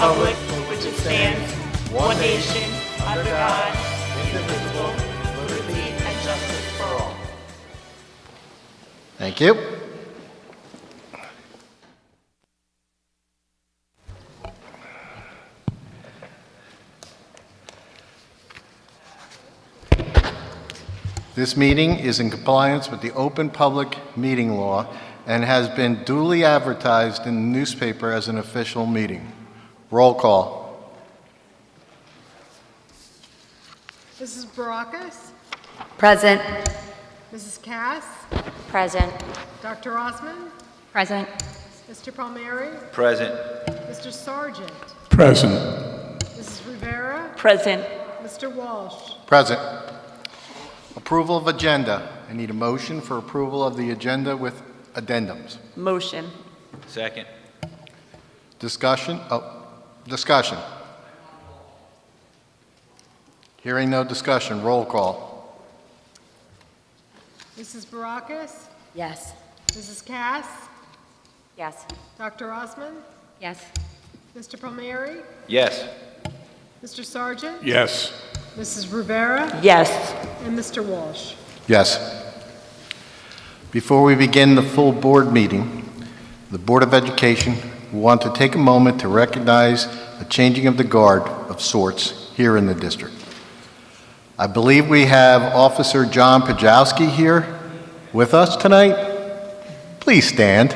republic for which it stands, one nation, under God, indivisible, with liberty and justice for all. Thank you. This meeting is in compliance with the Open Public Meeting Law and has been duly advertised in the newspaper as an official meeting. Roll call. Mrs. Barakis? Present. Mrs. Cass? Present. Dr. Osman? Present. Mr. Palmieri? Present. Mr. Sargent? Present. Mrs. Rivera? Present. Mr. Walsh? Present. Approval of agenda. I need a motion for approval of the agenda with addendums. Motion. Second. Discussion? Discussion. Hearing no discussion, roll call. Mrs. Barakis? Yes. Mrs. Cass? Yes. Dr. Osman? Yes. Mr. Palmieri? Yes. Mr. Sargent? Yes. Mrs. Rivera? Yes. And Mr. Walsh? Yes. Before we begin the full board meeting, the Board of Education will want to take a moment to recognize a changing of the guard of sorts here in the district. I believe we have Officer John Pajowski here with us tonight. Please stand.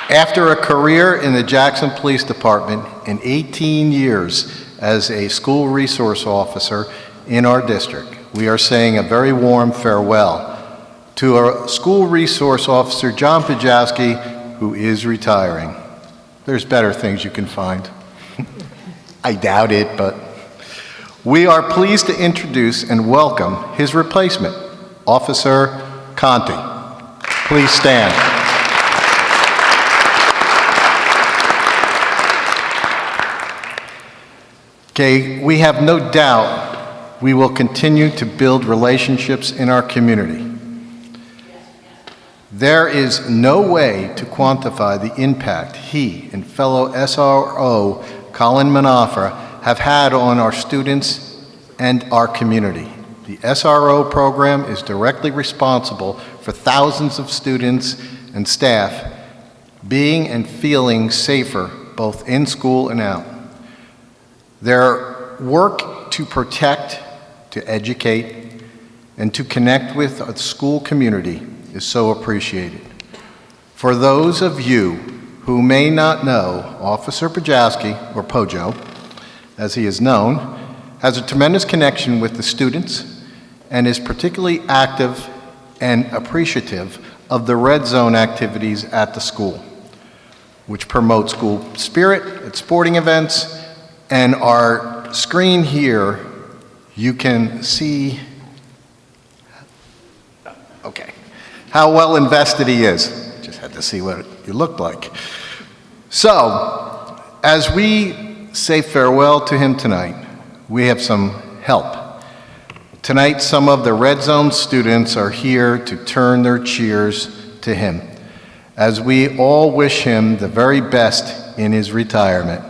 After a career in the Jackson Police Department and 18 years as a school resource officer in our district, we are saying a very warm farewell to our school resource officer, John Pajowski, who is retiring. There's better things you can find. I doubt it, but we are pleased to introduce and welcome his replacement, Officer Conti. Please stand. Okay, we have no doubt we will continue to build relationships in our community. There is no way to quantify the impact he and fellow SRO Colin Manafra have had on our students and our community. The SRO program is directly responsible for thousands of students and staff being and feeling safer both in school and out. Their work to protect, to educate, and to connect with the school community is so appreciated. For those of you who may not know, Officer Pajowski, or Pojo, as he is known, has a tremendous connection with the students and is particularly active and appreciative of the Red Zone activities at the school, which promote school spirit at sporting events. And our screen here, you can see, okay, how well invested he is. Just had to see what he looked like. So, as we say farewell to him tonight, we have some help. Tonight, some of the Red Zone students are here to turn their cheers to him, as we all wish him the very best in his retirement.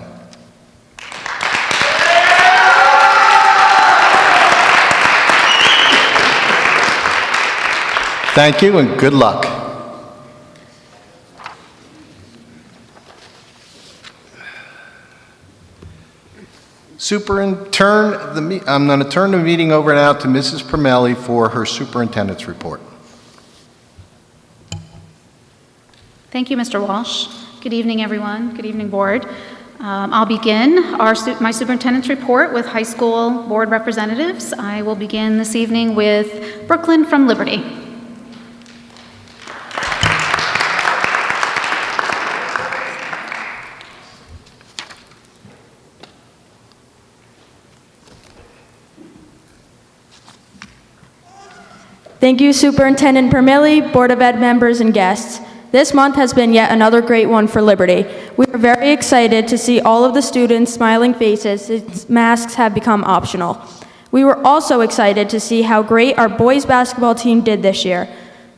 Thank you and good luck. I'm going to turn the meeting over now to Mrs. Primelli for her superintendent's report. Thank you, Mr. Walsh. Good evening, everyone. Good evening, board. I'll begin my superintendent's report with high school board representatives. I will begin this evening with Brooklyn from Liberty. Thank you, Superintendent Permilli, Board of Ed members, and guests. This month has been yet another great one for Liberty. We are very excited to see all of the students' smiling faces since masks have become optional. We were also excited to see how great our boys basketball team did this year.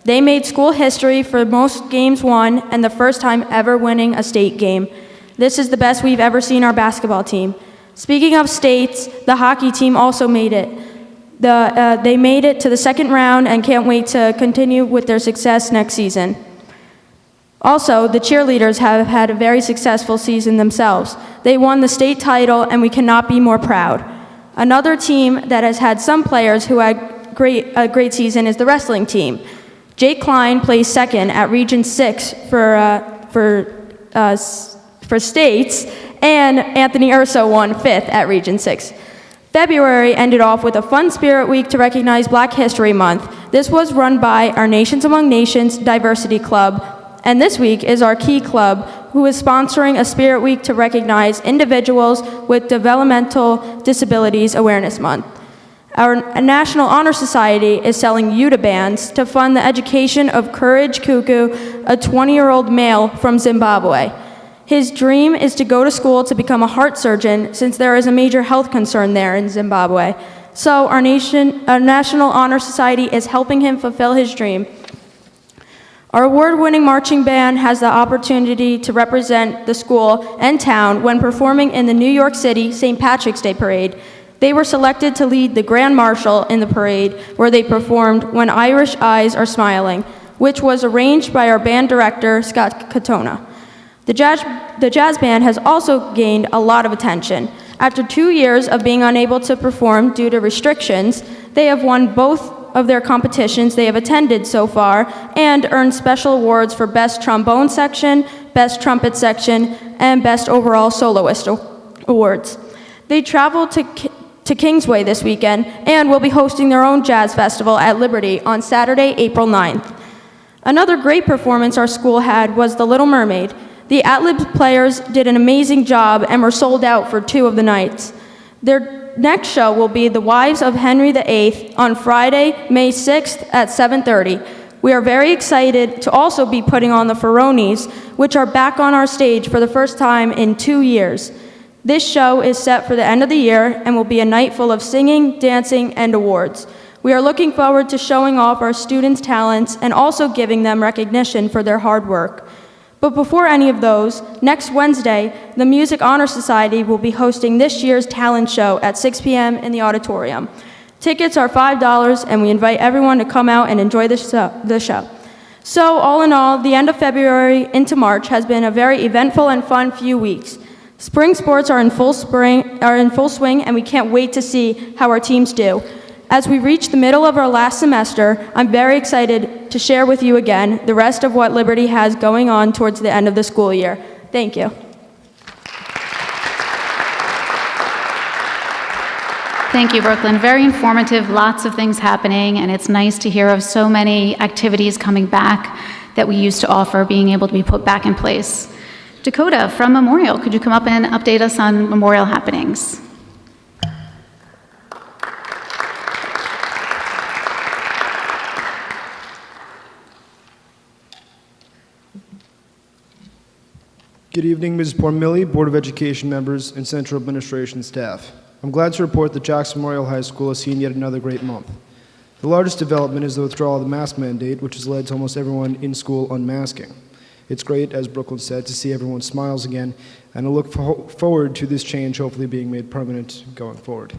They made school history for most games won and the first time ever winning a state game. This is the best we've ever seen our basketball team. Speaking of states, the hockey team also made it. They made it to the second round and can't wait to continue with their success next season. Also, the cheerleaders have had a very successful season themselves. They won the state title, and we cannot be more proud. Another team that has had some players who had a great season is the wrestling team. Jake Klein placed second at Region 6 for states, and Anthony Urso won fifth at Region 6. February ended off with a fun spirit week to recognize Black History Month. This was run by our Nations Among Nations Diversity Club, and this week is our Key Club, who is sponsoring a Spirit Week to recognize individuals with Developmental Disabilities Awareness Month. Our National Honor Society is selling Yuta bands to fund the education of Courage Kuku, a 20-year-old male from Zimbabwe. His dream is to go to school to become a heart surgeon since there is a major health concern there in Zimbabwe. So our National Honor Society is helping him fulfill his dream. Our award-winning marching band has the opportunity to represent the school and town when performing in the New York City St. Patrick's Day Parade. They were selected to lead the Grand Marshal in the parade, where they performed When Irish Eyes Are Smiling, which was arranged by our band director, Scott Katona. The jazz band has also gained a lot of attention. After 2 years of being unable to perform due to restrictions, they have won both of their competitions they have attended so far and earned special awards for Best Trombone Section, Best Trumpet Section, and Best Overall Soloist Awards. They traveled to Kingsway this weekend and will be hosting their own jazz festival at Liberty on Saturday, April 9th. Another great performance our school had was The Little Mermaid. The ad-lib players did an amazing job and were sold out for 2 of the nights. Their next show will be The Wives of Henry VIII on Friday, May 6th at 7:30. We are very excited to also be putting on the Pharaohs, which are back on our stage for the first time in 2 years. This show is set for the end of the year and will be a night full of singing, dancing, and awards. We are looking forward to showing off our students' talents and also giving them recognition for their hard work. But before any of those, next Wednesday, the Music Honor Society will be hosting this year's talent show at 6 p.m. in the auditorium. Tickets are $5, and we invite everyone to come out and enjoy the show. So, all in all, the end of February into March has been a very eventful and fun few weeks. Spring sports are in full swing, and we can't wait to see how our teams do. As we reach the middle of our last semester, I'm very excited to share with you again the rest of what Liberty has going on towards the end of the school year. Thank you. Thank you, Brooklyn. Very informative, lots of things happening, and it's nice to hear of so many activities coming back that we used to offer being able to be put back in place. Dakota, from Memorial, could you come up and update us on Memorial happenings? Good evening, Ms. Pormilli, Board of Education members, and Central Administration staff. I'm glad to report that Jackson Memorial High School has seen yet another great month. The largest development is the withdrawal of the mask mandate, which has led to almost everyone in school unmasking. It's great, as Brooklyn said, to see everyone smiles again, and I look forward to this change hopefully being made permanent going forward.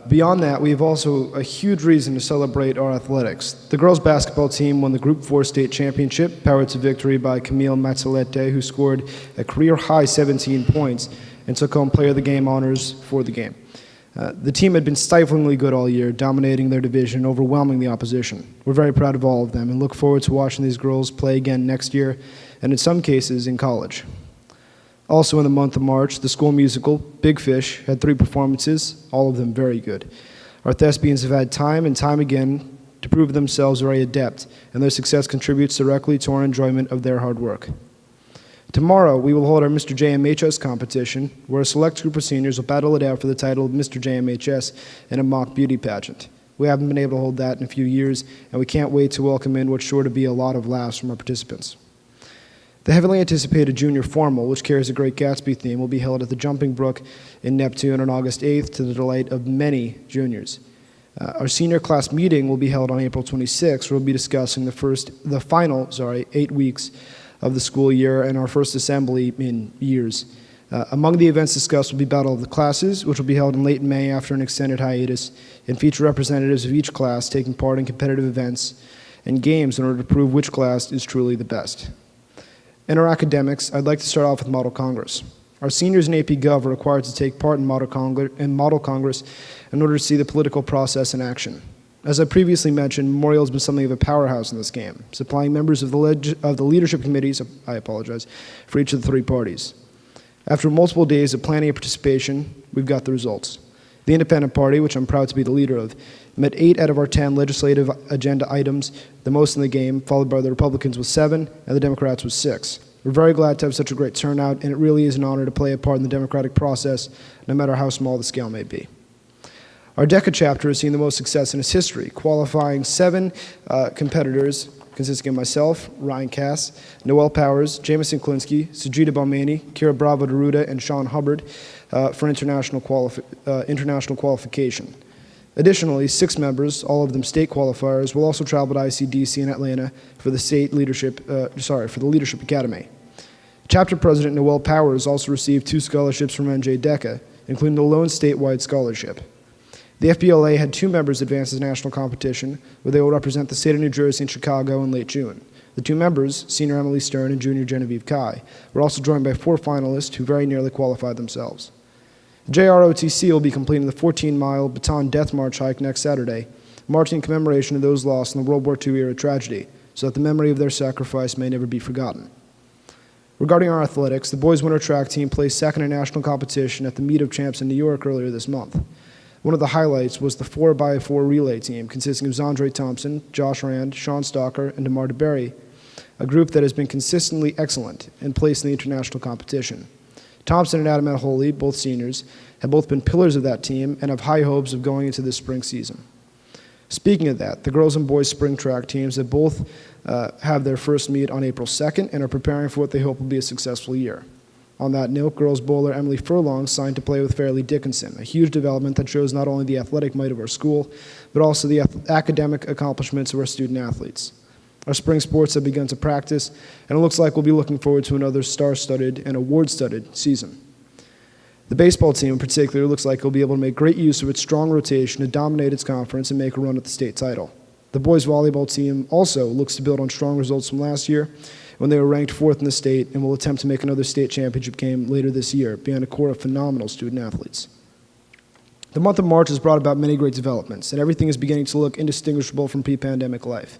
Beyond that, we have also a huge reason to celebrate our athletics. The girls' basketball team won the Group 4 state championship, powered to victory by Camille Mazzolette, who scored a career-high 17 points and took home Player of the Game honors for the game. The team had been stiflingly good all year, dominating their division, overwhelming the opposition. We're very proud of all of them and look forward to watching these girls play again next year, and in some cases, in college. Also in the month of March, the school musical, Big Fish, had 3 performances, all of them very good. Our thespians have had time and time again to prove themselves very adept, and their success contributes directly to our enjoyment of their hard work. Tomorrow, we will hold our Mr. JMHS competition, where a select group of seniors will battle it out for the title of Mr. JMHS in a mock beauty pageant. We haven't been able to hold that in a few years, and we can't wait to welcome in what's sure to be a lot of laughs from our participants. The heavily anticipated Junior Formal, which carries a Great Gatsby theme, will be held at the Jumping Brook in Neptune on August 8th to the delight of many juniors. Our senior class meeting will be held on April 26th, where we'll be discussing the final 8 weeks of the school year and our first assembly in years. Among the events discussed will be Battle of the Classes, which will be held in late May after an extended hiatus, and feature representatives of each class taking part in competitive events and games in order to prove which class is truly the best. In our academics, I'd like to start off with Model Congress. Our seniors in AP Gov are required to take part in Model Congress in order to see the political process in action. As I previously mentioned, Memorial has been something of a powerhouse in this game, supplying members of the leadership committees, for each of the three parties. After multiple days of planning and participation, we've got the results. The Independent Party, which I'm proud to be the leader of, met 8 out of our 10 legislative agenda items, the most in the game, followed by the Republicans with 7 and the Democrats with 6. We're very glad to have such a great turnout, and it really is an honor to play a part in the democratic process, no matter how small the scale may be. Our DECA chapter has seen the most success in its history, qualifying 7 competitors, consisting of myself, Ryan Cass, Noel Powers, Jameson Klinsky, Sujita Balmani, Kira Bravo Deruda, and Sean Hubbard for international qualification. Additionally, 6 members, all of them state qualifiers, will also travel to ICDC in Atlanta for the Leadership Academy. Chapter President Noel Powers also received 2 scholarships from NJ DECA, including the lone statewide scholarship. The FBLA had 2 members advance to national competition, where they will represent the state of New Jersey and Chicago in late June. The 2 members, senior Emily Stern and junior Genevieve Kai, were also joined by 4 finalists who very nearly qualified themselves. The JROTC will be completing the 14-mile Baton Death March hike next Saturday, marching in commemoration of those lost in the World War II era tragedy, so that the memory of their sacrifice may never be forgotten. Regarding our athletics, the boys' winter track team placed second in national competition at the Meet of Champs in New York earlier this month. One of the highlights was the 4x4 relay team, consisting of Zandre Thompson, Josh Rand, Sean Stalker, and DeMar DeBerry, a group that has been consistently excellent and placed in the international competition. Thompson and Adam Holy, both seniors, have both been pillars of that team and have high hopes of going into this spring season. Speaking of that, the girls and boys spring track teams have both have their first meet on April 2nd and are preparing for what they hope will be a successful year. On that note, girls bowler Emily Furlong signed to play with Fairleigh Dickinson, a huge development that shows not only the athletic might of our school, but also the academic accomplishments of our student athletes. Our spring sports have begun to practice, and it looks like we'll be looking forward to another star-studded and award-studded season. The baseball team in particular looks like it'll be able to make great use of its strong rotation to dominate its conference and make a run at the state title. The boys volleyball team also looks to build on strong results from last year, when they were ranked 4th in the state, and will attempt to make another state championship game later this year, behind a core of phenomenal student athletes. The month of March has brought about many great developments, and everything is beginning to look indistinguishable from pre-pandemic life.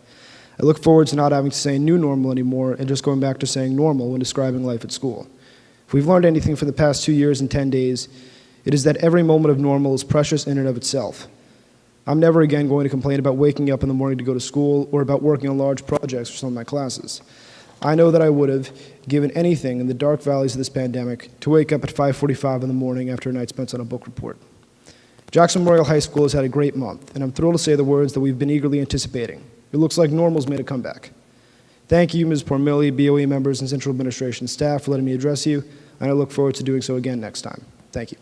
I look forward to not having to say new normal anymore and just going back to saying normal when describing life at school. If we've learned anything for the past 2 years and 10 days, it is that every moment of normal is precious in and of itself. I'm never again going to complain about waking up in the morning to go to school or about working on large projects for some of my classes. I know that I would have given anything in the dark valleys of this pandemic to wake up at 5:45 in the morning after a night spent on a book report. Jackson Memorial High School has had a great month, and I'm thrilled to say the words that we've been eagerly anticipating. It looks like normal's made a comeback. Thank you, Ms. Pormilli, BOE members, and Central Administration staff for letting me address you, and I look forward to doing so again next time. Thank you.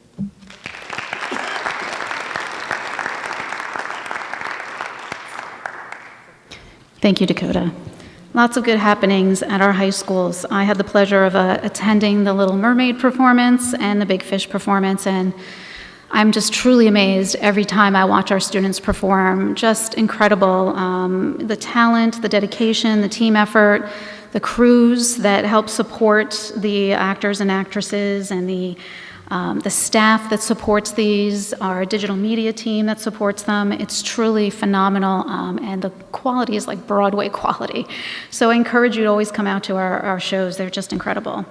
Thank you, Dakota. Lots of good happenings at our high schools. I had the pleasure of attending the Little Mermaid performance and the Big Fish performance, and I'm just truly amazed every time I watch our students perform. Just incredible. The talent, the dedication, the team effort, the crews that help support the actors and actresses, and the staff that supports these, our digital media team that supports them. It's truly phenomenal, and the quality is like Broadway quality. So I encourage you to always come out to our shows. They're just incredible.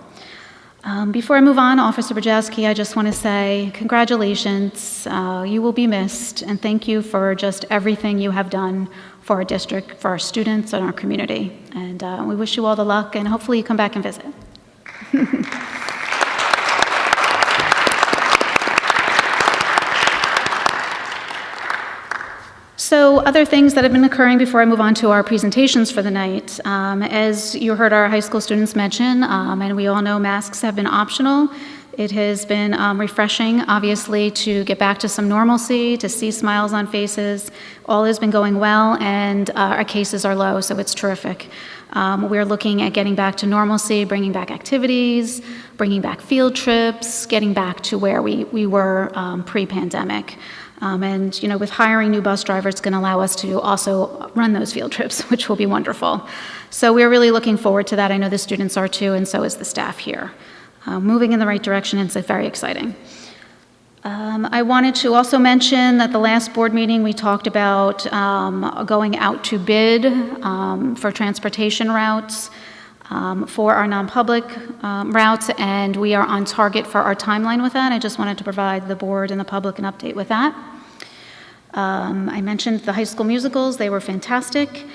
Before I move on, Officer Brzezowski, I just want to say congratulations. You will be missed, and thank you for just everything you have done for our district, for our students, and our community. And we wish you all the luck, and hopefully you come back and visit. So other things that have been occurring before I move on to our presentations for the night. As you heard our high school students mention, and we all know masks have been optional, it has been refreshing, obviously, to get back to some normalcy, to see smiles on faces. All has been going well, and our cases are low, so it's terrific. We're looking at getting back to normalcy, bringing back activities, bringing back field trips, getting back to where we were pre-pandemic. And, you know, with hiring new bus drivers, it's going to allow us to also run those field trips, which will be wonderful. So we're really looking forward to that. I know the students are too, and so is the staff here. Moving in the right direction, and it's very exciting. I wanted to also mention that the last board meeting we talked about going out to bid for transportation routes for our non-public routes, and we are on target for our timeline with that. I just wanted to provide the board and the public an update with that. I mentioned the high school musicals. They were fantastic.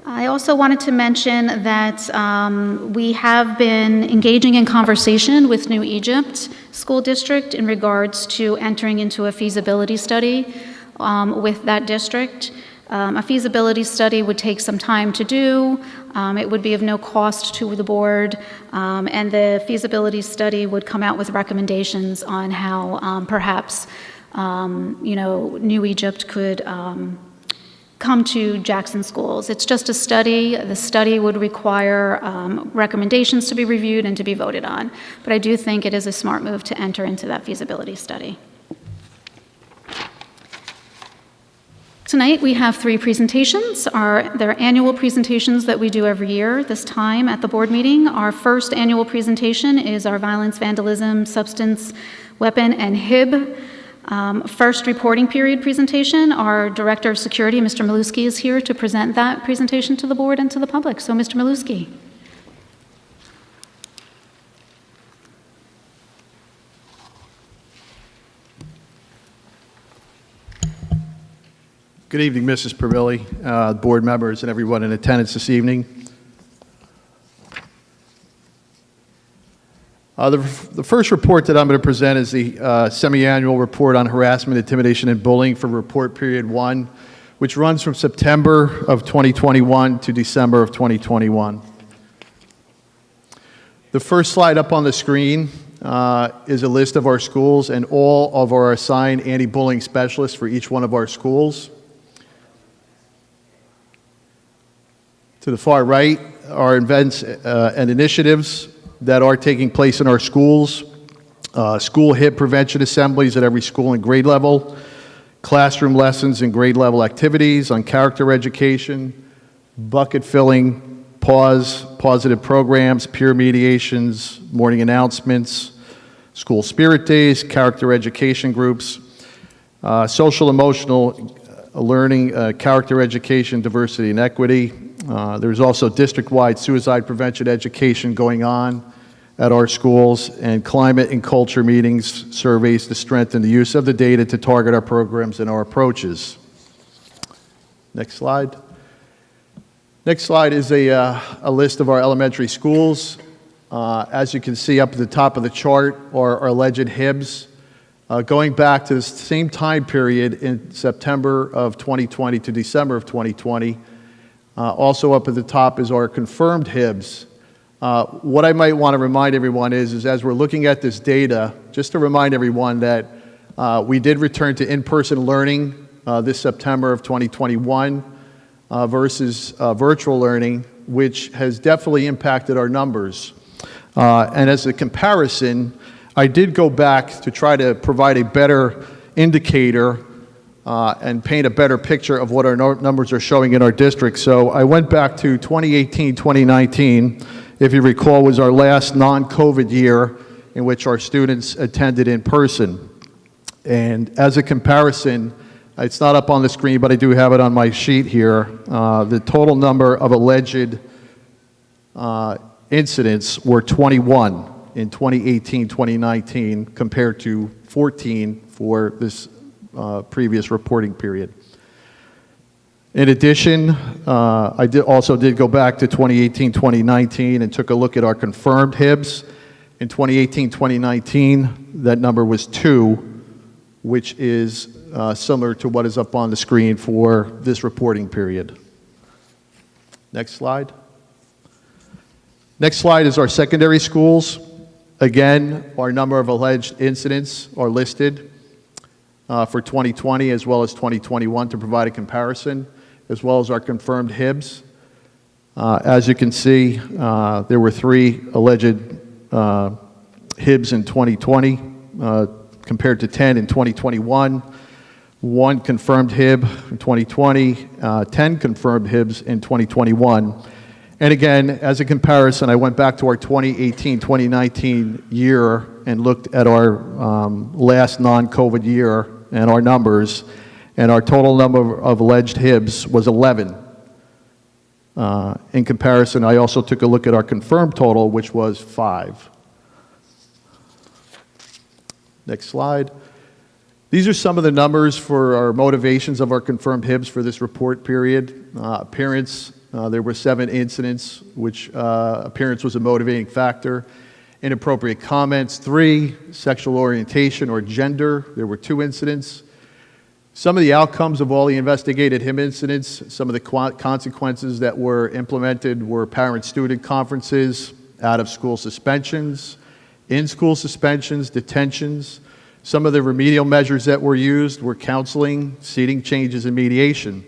I also wanted to mention that we have been engaging in conversation with New Egypt School District in regards to entering into a feasibility study with that district. A feasibility study would take some time to do. It would be of no cost to the board, and the feasibility study would come out with recommendations on how perhaps you know, New Egypt could come to Jackson schools. It's just a study. The study would require recommendations to be reviewed and to be voted on. But I do think it is a smart move to enter into that feasibility study. Tonight we have 3 presentations. They're annual presentations that we do every year, this time at the board meeting. Our first annual presentation is our Violence, Vandalism, Substance, Weapon, and HIB first reporting period presentation. Our Director of Security, Mr. Maluski, is here to present that presentation to the board and to the public. So, Mr. Maluski. Good evening, Mrs. Pervilli, board members, and everyone in attendance this evening. The first report that I'm going to present is the semi-annual report on harassment, intimidation, and bullying for report period 1, which runs from September of 2021 to December of 2021. The first slide up on the screen is a list of our schools and all of our assigned anti-bullying specialists for each one of our schools. To the far right are events and initiatives that are taking place in our schools, school hit prevention assemblies at every school and grade level, classroom lessons and grade level activities on character education, bucket filling, positive programs, peer mediations, morning announcements, school spirit days, character education groups, social emotional learning, character education, diversity and equity. There's also district-wide suicide prevention education going on at our schools, and climate and culture meetings, surveys to strengthen the use of the data to target our programs and our approaches. Next slide. Next slide is a list of our elementary schools. As you can see up at the top of the chart are our alleged HIBs. Going back to the same time period in September of 2020 to December of 2020, also up at the top is our confirmed HIBs. What I might want to remind everyone is as we're looking at this data, just to remind everyone that we did return to in-person learning this September of 2021 versus virtual learning, which has definitely impacted our numbers. And as a comparison, I did go back to try to provide a better indicator and paint a better picture of what our numbers are showing in our district. So I went back to 2018, 2019, if you recall, was our last non-COVID year in which our students attended in person. And as a comparison, it's not up on the screen, but I do have it on my sheet here. The total number of alleged incidents were 21 in 2018, 2019, compared to 14 for this previous reporting period. In addition, I also did go back to 2018, 2019 and took a look at our confirmed HIBs. In 2018, 2019, that number was 2. which is similar to what is up on the screen for this reporting period. Next slide. Next slide is our secondary schools. Again, our number of alleged incidents are listed for 2020 as well as 2021 to provide a comparison, as well as our confirmed HIBs. As you can see, there were 3 alleged HIBs in 2020 compared to 10 in 2021, 1 confirmed HIB in 2020, 10 confirmed HIBs in 2021. And again, as a comparison, I went back to our 2018-2019 year and looked at our last non-COVID year and our numbers, and our total number of alleged HIBs was 11. In comparison, I also took a look at our confirmed total, which was 5. Next slide. These are some of the numbers for our motivations of our confirmed HIBs for this report period. Appearance, there were 7 incidents, which appearance was a motivating factor. Inappropriate comments, 3. Sexual orientation or gender, there were 2 incidents. Some of the outcomes of all the investigated HIB incidents, some of the consequences that were implemented were parent-student conferences, out-of-school suspensions, in-school suspensions, detentions. Some of the remedial measures that were used were counseling, seating changes, and mediation.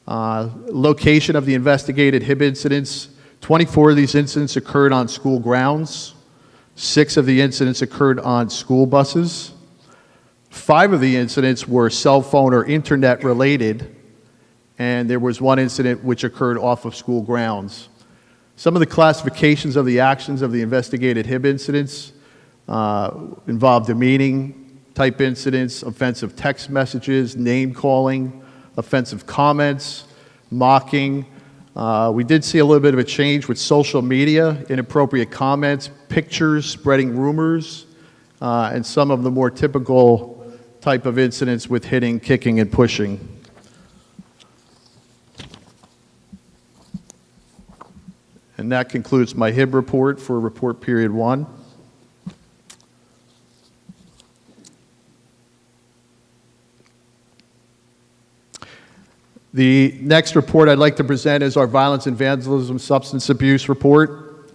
Location of the investigated HIB incidents, 24 of these incidents occurred on school grounds. 6 of the incidents occurred on school buses. 5 of the incidents were cell phone or internet related, and there was 1 incident which occurred off of school grounds. Some of the classifications of the actions of the investigated HIB incidents involved demeaning type incidents, offensive text messages, name calling, offensive comments, mocking. We did see a little bit of a change with social media, inappropriate comments, pictures, spreading rumors, and some of the more typical type of incidents with hitting, kicking, and pushing. And that concludes my HIB report for report period 1. The next report I'd like to present is our violence and vandalism substance abuse report.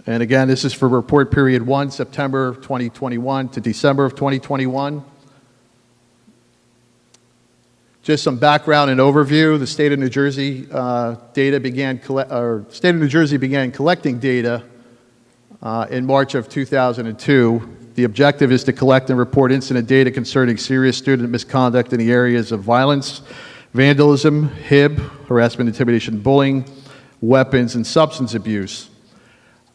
And again, this is for report period 1, September 2021 to December of 2021. Just some background and overview. The state of New Jersey began collecting data in March of 2002. The objective is to collect and report incident data concerning serious student misconduct in the areas of violence, vandalism, HIB, harassment, intimidation, bullying, weapons, and substance abuse.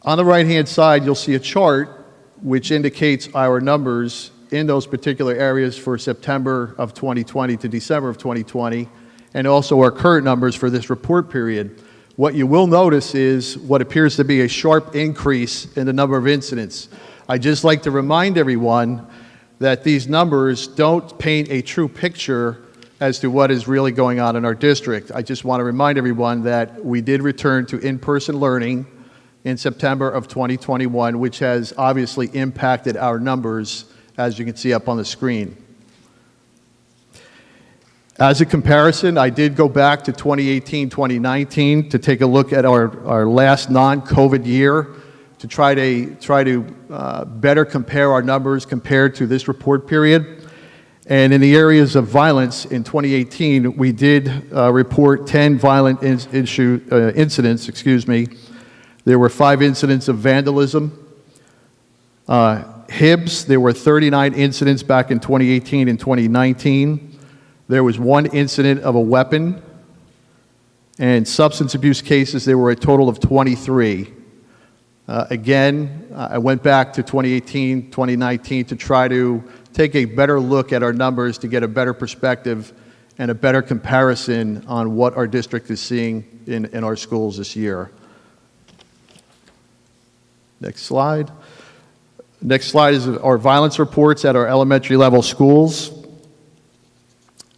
On the right-hand side, you'll see a chart which indicates our numbers in those particular areas for September of 2020 to December of 2020, and also our current numbers for this report period. What you will notice is what appears to be a sharp increase in the number of incidents. I'd just like to remind everyone that these numbers don't paint a true picture as to what is really going on in our district. I just want to remind everyone that we did return to in-person learning in September of 2021, which has obviously impacted our numbers, as you can see up on the screen. As a comparison, I did go back to 2018-2019 to take a look at our last non-COVID year to try to better compare our numbers compared to this report period. And in the areas of violence in 2018, we did report 10 violent incidents. There were 5 incidents of vandalism. HIBs, there were 39 incidents back in 2018 and 2019. There was 1 incident of a weapon. And substance abuse cases, there were a total of 23. Again, I went back to 2018, 2019 to try to take a better look at our numbers to get a better perspective and a better comparison on what our district is seeing in our schools this year. Next slide. Next slide is our violence reports at our elementary level schools.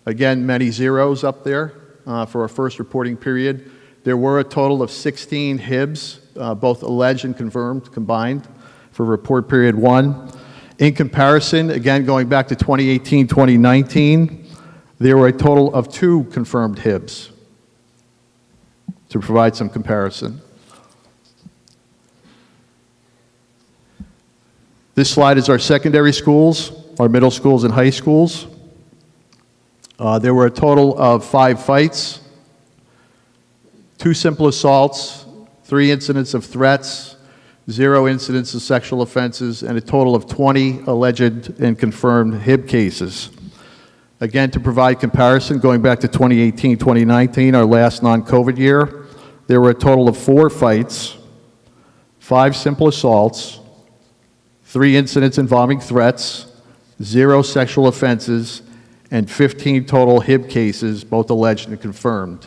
Again, many zeros up there for our first reporting period. There were a total of 16 HIBs, both alleged and confirmed combined for report period 1. In comparison, again, going back to 2018, 2019, there were a total of 2 confirmed HIBs, to provide some comparison. This slide is our secondary schools, our middle schools and high schools. There were a total of 5 fights, 2 simple assaults, 3 incidents of threats, 0 incidents of sexual offenses, and a total of 20 alleged and confirmed HIB cases. Again, to provide comparison, going back to 2018, 2019, our last non-COVID year, there were a total of 4 fights, 5 simple assaults, 3 incidents involving threats, 0 sexual offenses, and 15 total HIB cases, both alleged and confirmed.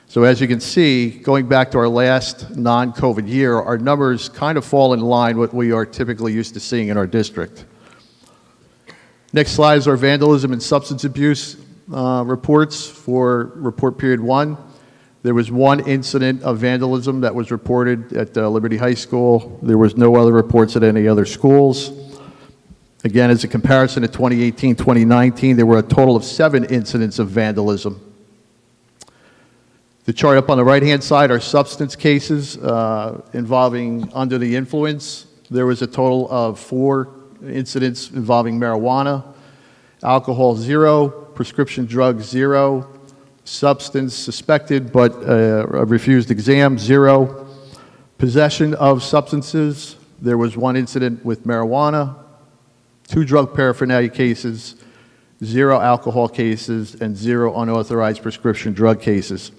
So as you can see, going back to our last non-COVID year, our numbers kind of fall in line with what we are typically used to seeing in our district. Next slide is our vandalism and substance abuse reports for report period 1. There was 1 incident of vandalism that was reported at Liberty High School. There was no other reports at any other schools. Again, as a comparison to 2018, 2019, there were a total of 7 incidents of vandalism. The chart up on the right-hand side are substance cases involving under the influence. There was a total of 4 incidents involving marijuana, alcohol 0, prescription drugs 0, substance suspected but refused exam 0, possession of substances. There was 1 incident with marijuana, 2 drug paraphernalia cases, 0 alcohol cases, and 0 unauthorized prescription drug cases.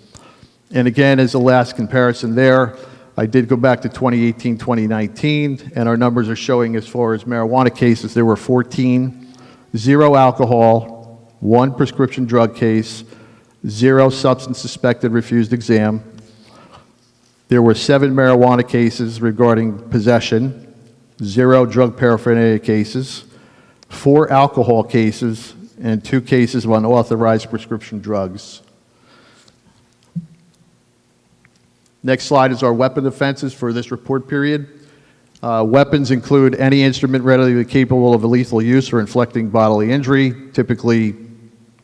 And again, as the last comparison there, I did go back to 2018, 2019, and our numbers are showing as far as marijuana cases, there were 14, 0 alcohol, 1 prescription drug case, 0 substance suspected refused exam. There were 7 marijuana cases regarding possession, 0 drug paraphernalia cases, 4 alcohol cases, and 2 cases of unauthorized prescription drugs. Next slide is our weapon offenses for this report period. Weapons include any instrument readily capable of lethal use or inflicting bodily injury, typically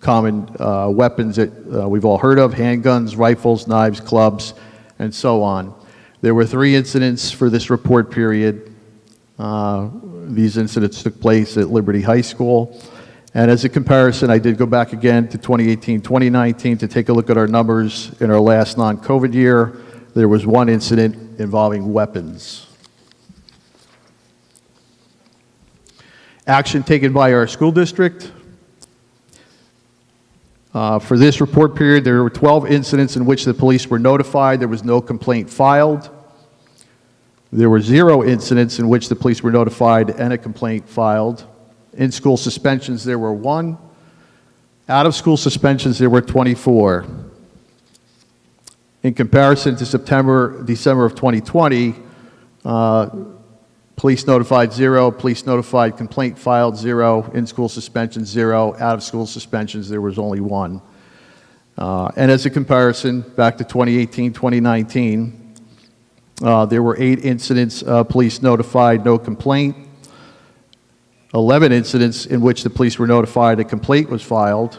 common weapons that we've all heard of, handguns, rifles, knives, clubs, and so on. There were 3 incidents for this report period. These incidents took place at Liberty High School. And as a comparison, I did go back again to 2018, 2019 to take a look at our numbers in our last non-COVID year. There was 1 incident involving weapons. Action taken by our school district. For this report period, there were 12 incidents in which the police were notified. There was no complaint filed. There were 0 incidents in which the police were notified and a complaint filed. In-school suspensions, there were 1. Out-of-school suspensions, there were 24. In comparison to December of 2020, police notified 0, police notified, complaint filed 0, in-school suspensions 0, out-of-school suspensions there was only 1. And as a comparison, back to 2018, 2019, there were 8 incidents police notified, no complaint. 11 incidents in which the police were notified, a complaint was filed.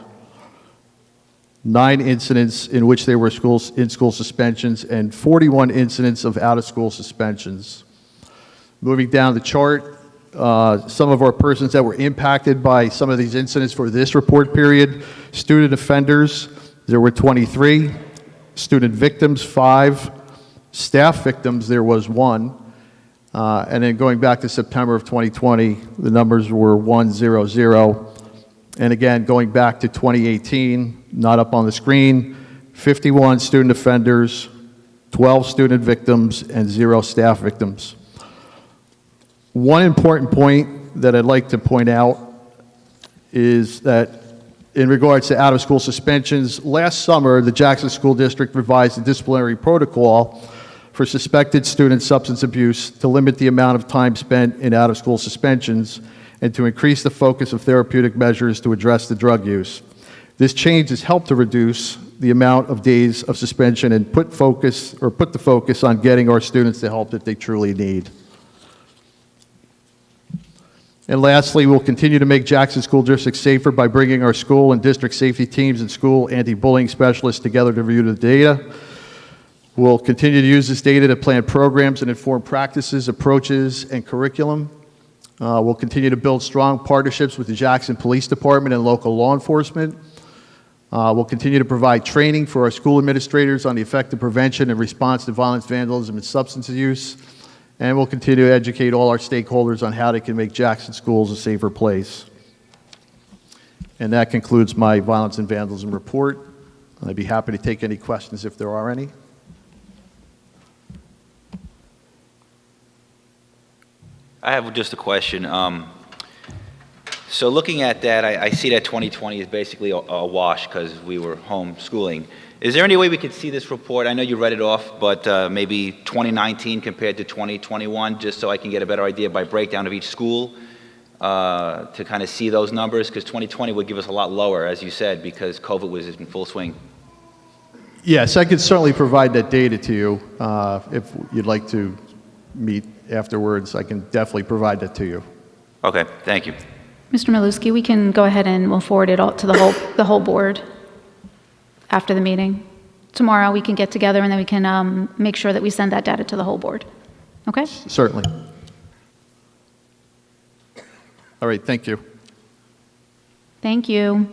9 incidents in which there were in-school suspensions, and 41 incidents of out-of-school suspensions. Moving down the chart, some of our persons that were impacted by some of these incidents for this report period: student offenders, there were 23, student victims 5, staff victims there was 1, and then going back to September of 2020, the numbers were 100. And again, going back to 2018, not up on the screen, 51 student offenders, 12 student victims, and 0 staff victims. One important point that I'd like to point out is that in regards to out-of-school suspensions, last summer, the Jackson School District revised the disciplinary protocol for suspected student substance abuse to limit the amount of time spent in out-of-school suspensions and to increase the focus of therapeutic measures to address the drug use. This change has helped to reduce the amount of days of suspension and put the focus on getting our students the help that they truly need. And lastly, we'll continue to make Jackson School District safer by bringing our school and district safety teams and school anti-bullying specialists together to review the data. We'll continue to use this data to plan programs and inform practices, approaches, and curriculum. We'll continue to build strong partnerships with the Jackson Police Department and local law enforcement. We'll continue to provide training for our school administrators on the effective prevention and response to violence, vandalism, and substance use. And we'll continue to educate all our stakeholders on how they can make Jackson schools a safer place. And that concludes my violence and vandalism report. I'd be happy to take any questions if there are any. I have just a question. So looking at that, I see that 2020 is basically a wash because we were homeschooling. Is there any way we could see this report? I know you read it off, but maybe 2019 compared to 2021, just so I can get a better idea by breakdown of each school to kind of see those numbers? Because 2020 would give us a lot lower, as you said, because COVID was in full swing. Yes, I could certainly provide that data to you. If you'd like to meet afterwards, I can definitely provide that to you. Okay, thank you. Mr. Maluski, we can go ahead and we'll forward it all to the whole board after the meeting. Tomorrow we can get together and then we can make sure that we send that data to the whole board. Okay? Certainly. All right, thank you. Thank you.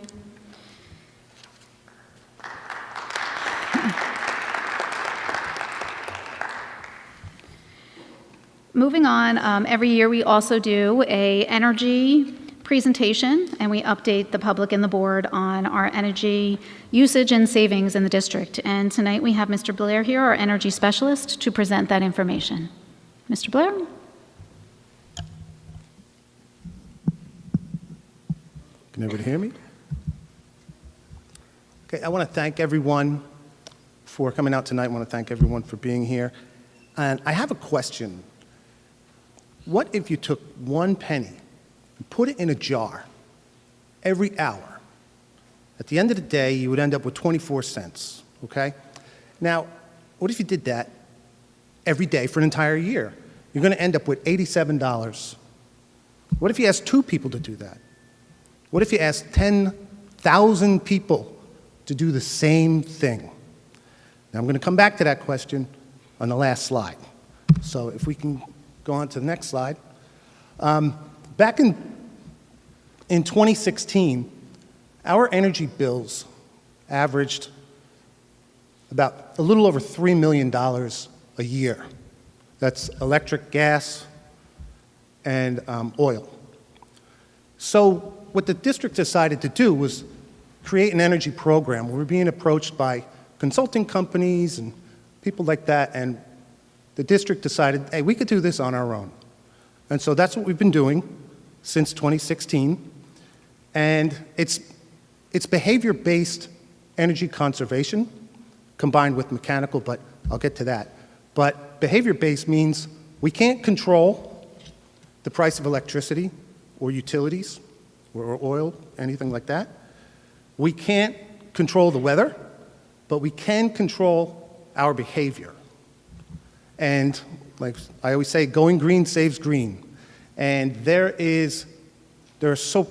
Moving on, every year we also do an energy presentation, and we update the public and the board on our energy usage and savings in the district. And tonight we have Mr. Blair here, our energy specialist, to present that information. Mr. Blair? Can everybody hear me? Okay, I want to thank everyone for coming out tonight. I want to thank everyone for being here. And I have a question. What if you took 1 penny and put it in a jar every hour? At the end of the day, you would end up with 24 cents, okay? Now, what if you did that every day for an entire year? You're going to end up with $87. What if you asked 2 people to do that? What if you asked 10,000 people to do the same thing? Now, I'm going to come back to that question on the last slide. So if we can go on to the next slide. Back in 2016, our energy bills averaged about a little over $3 million a year. That's electric, gas, and oil. So what the district decided to do was create an energy program. We were being approached by consulting companies and people like that, and the district decided, hey, we could do this on our own. And so that's what we've been doing since 2016. And it's behavior-based energy conservation combined with mechanical, but I'll get to that. But behavior-based means we can't control the price of electricity or utilities or oil, anything like that. We can't control the weather, but we can control our behavior. And like I always say, going green saves green. And there are so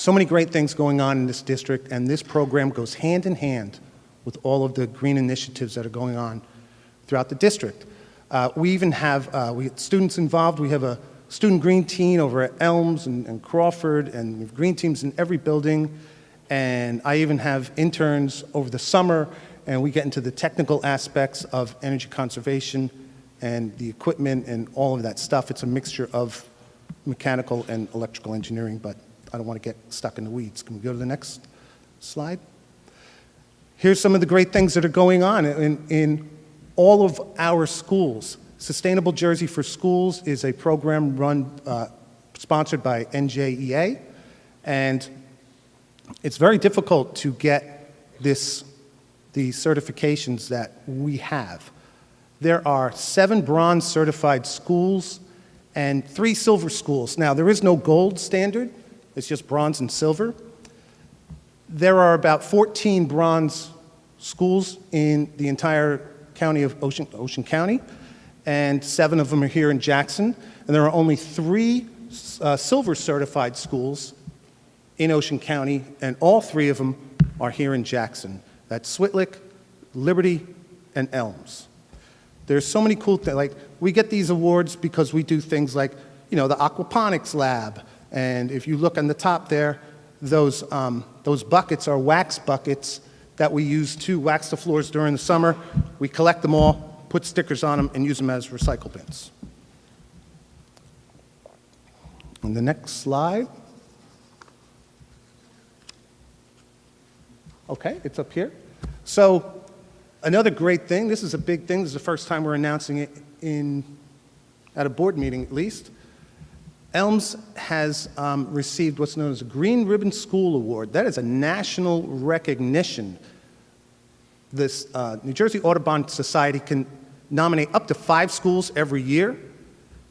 many great things going on in this district, and this program goes hand in hand with all of the green initiatives that are going on throughout the district. We even have students involved. We have a student green team over at Elms and Crawford, and we have green teams in every building. And I even have interns over the summer, and we get into the technical aspects of energy conservation and the equipment and all of that stuff. It's a mixture of mechanical and electrical engineering, but I don't want to get stuck in the weeds. Can we go to the next slide? Here's some of the great things that are going on in all of our schools. Sustainable Jersey for Schools is a program sponsored by NJEA, and it's very difficult to get the certifications that we have. There are 7 bronze certified schools and 3 silver schools. Now, there is no gold standard. It's just bronze and silver. There are about 14 bronze schools in the entire county of Ocean County, and 7 of them are here in Jackson. And there are only 3 silver certified schools in Ocean County, and all 3 of them are here in Jackson. That's Switlick, Liberty, and Elms. There's so many cool things. Like, we get these awards because we do things like, the aquaponics lab. And if you look on the top there, those buckets are wax buckets that we use to wax the floors during the summer. We collect them all, put stickers on them, and use them as recycle bins. On the next slide. Okay, it's up here. So another great thing, this is a big thing, this is the first time we're announcing it at a board meeting at least. Elms has received what's known as a Green Ribbon School Award. That is a national recognition. This New Jersey Audubon Society can nominate up to 5 schools every year.